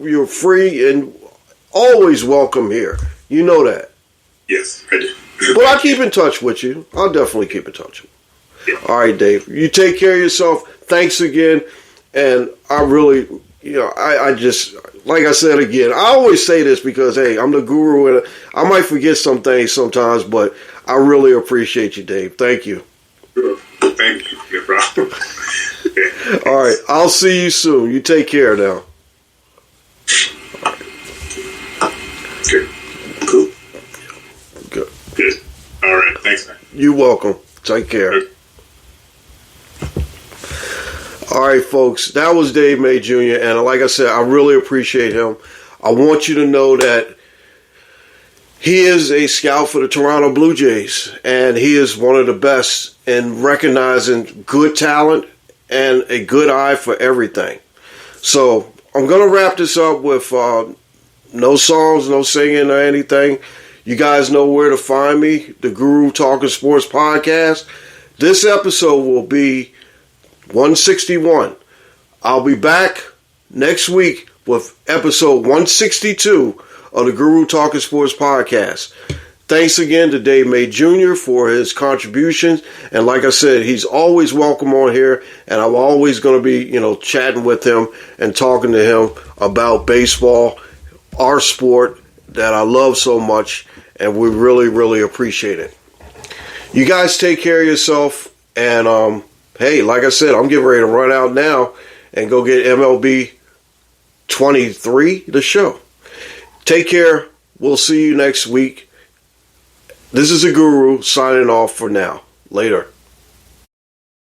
you're free and always welcome here. You know that. Yes, I do. But I'll keep in touch with you. I'll definitely keep in touch with you. Yeah. All right, Dave. You take care of yourself. Thanks again. And I really, I just, like I said again, I always say this because, hey, I'm the guru and I might forget some things sometimes, but I really appreciate you, Dave. Thank you. Thank you. No problem. All right. I'll see you soon. You take care now. Good. Cool. Good. All right. Thanks, man. You're welcome. Take care. Okay. All right, folks. That was Dave May Jr. And like I said, I really appreciate him. I want you to know that he is a scout for the Toronto Blue Jays, and he is one of the best in recognizing good talent and a good eye for everything. So I'm going to wrap this up with no songs, no singing or anything. You guys know where to find me, the Guru Talking Sports Podcast. This episode will be 161. I'll be back next week with episode 162 of the Guru Talking Sports Podcast. Thanks again to Dave May Jr. for his contributions. And like I said, he's always welcome on here. And I'm always going to be, chatting with him and talking to him about baseball, our sport that I love so much. And we really, really appreciate it. You guys take care of yourself. And, hey, like I said, I'm getting ready to run out now and go get MLB 23, the show. Take care. We'll see you next week. This is the Guru signing off for now. Later.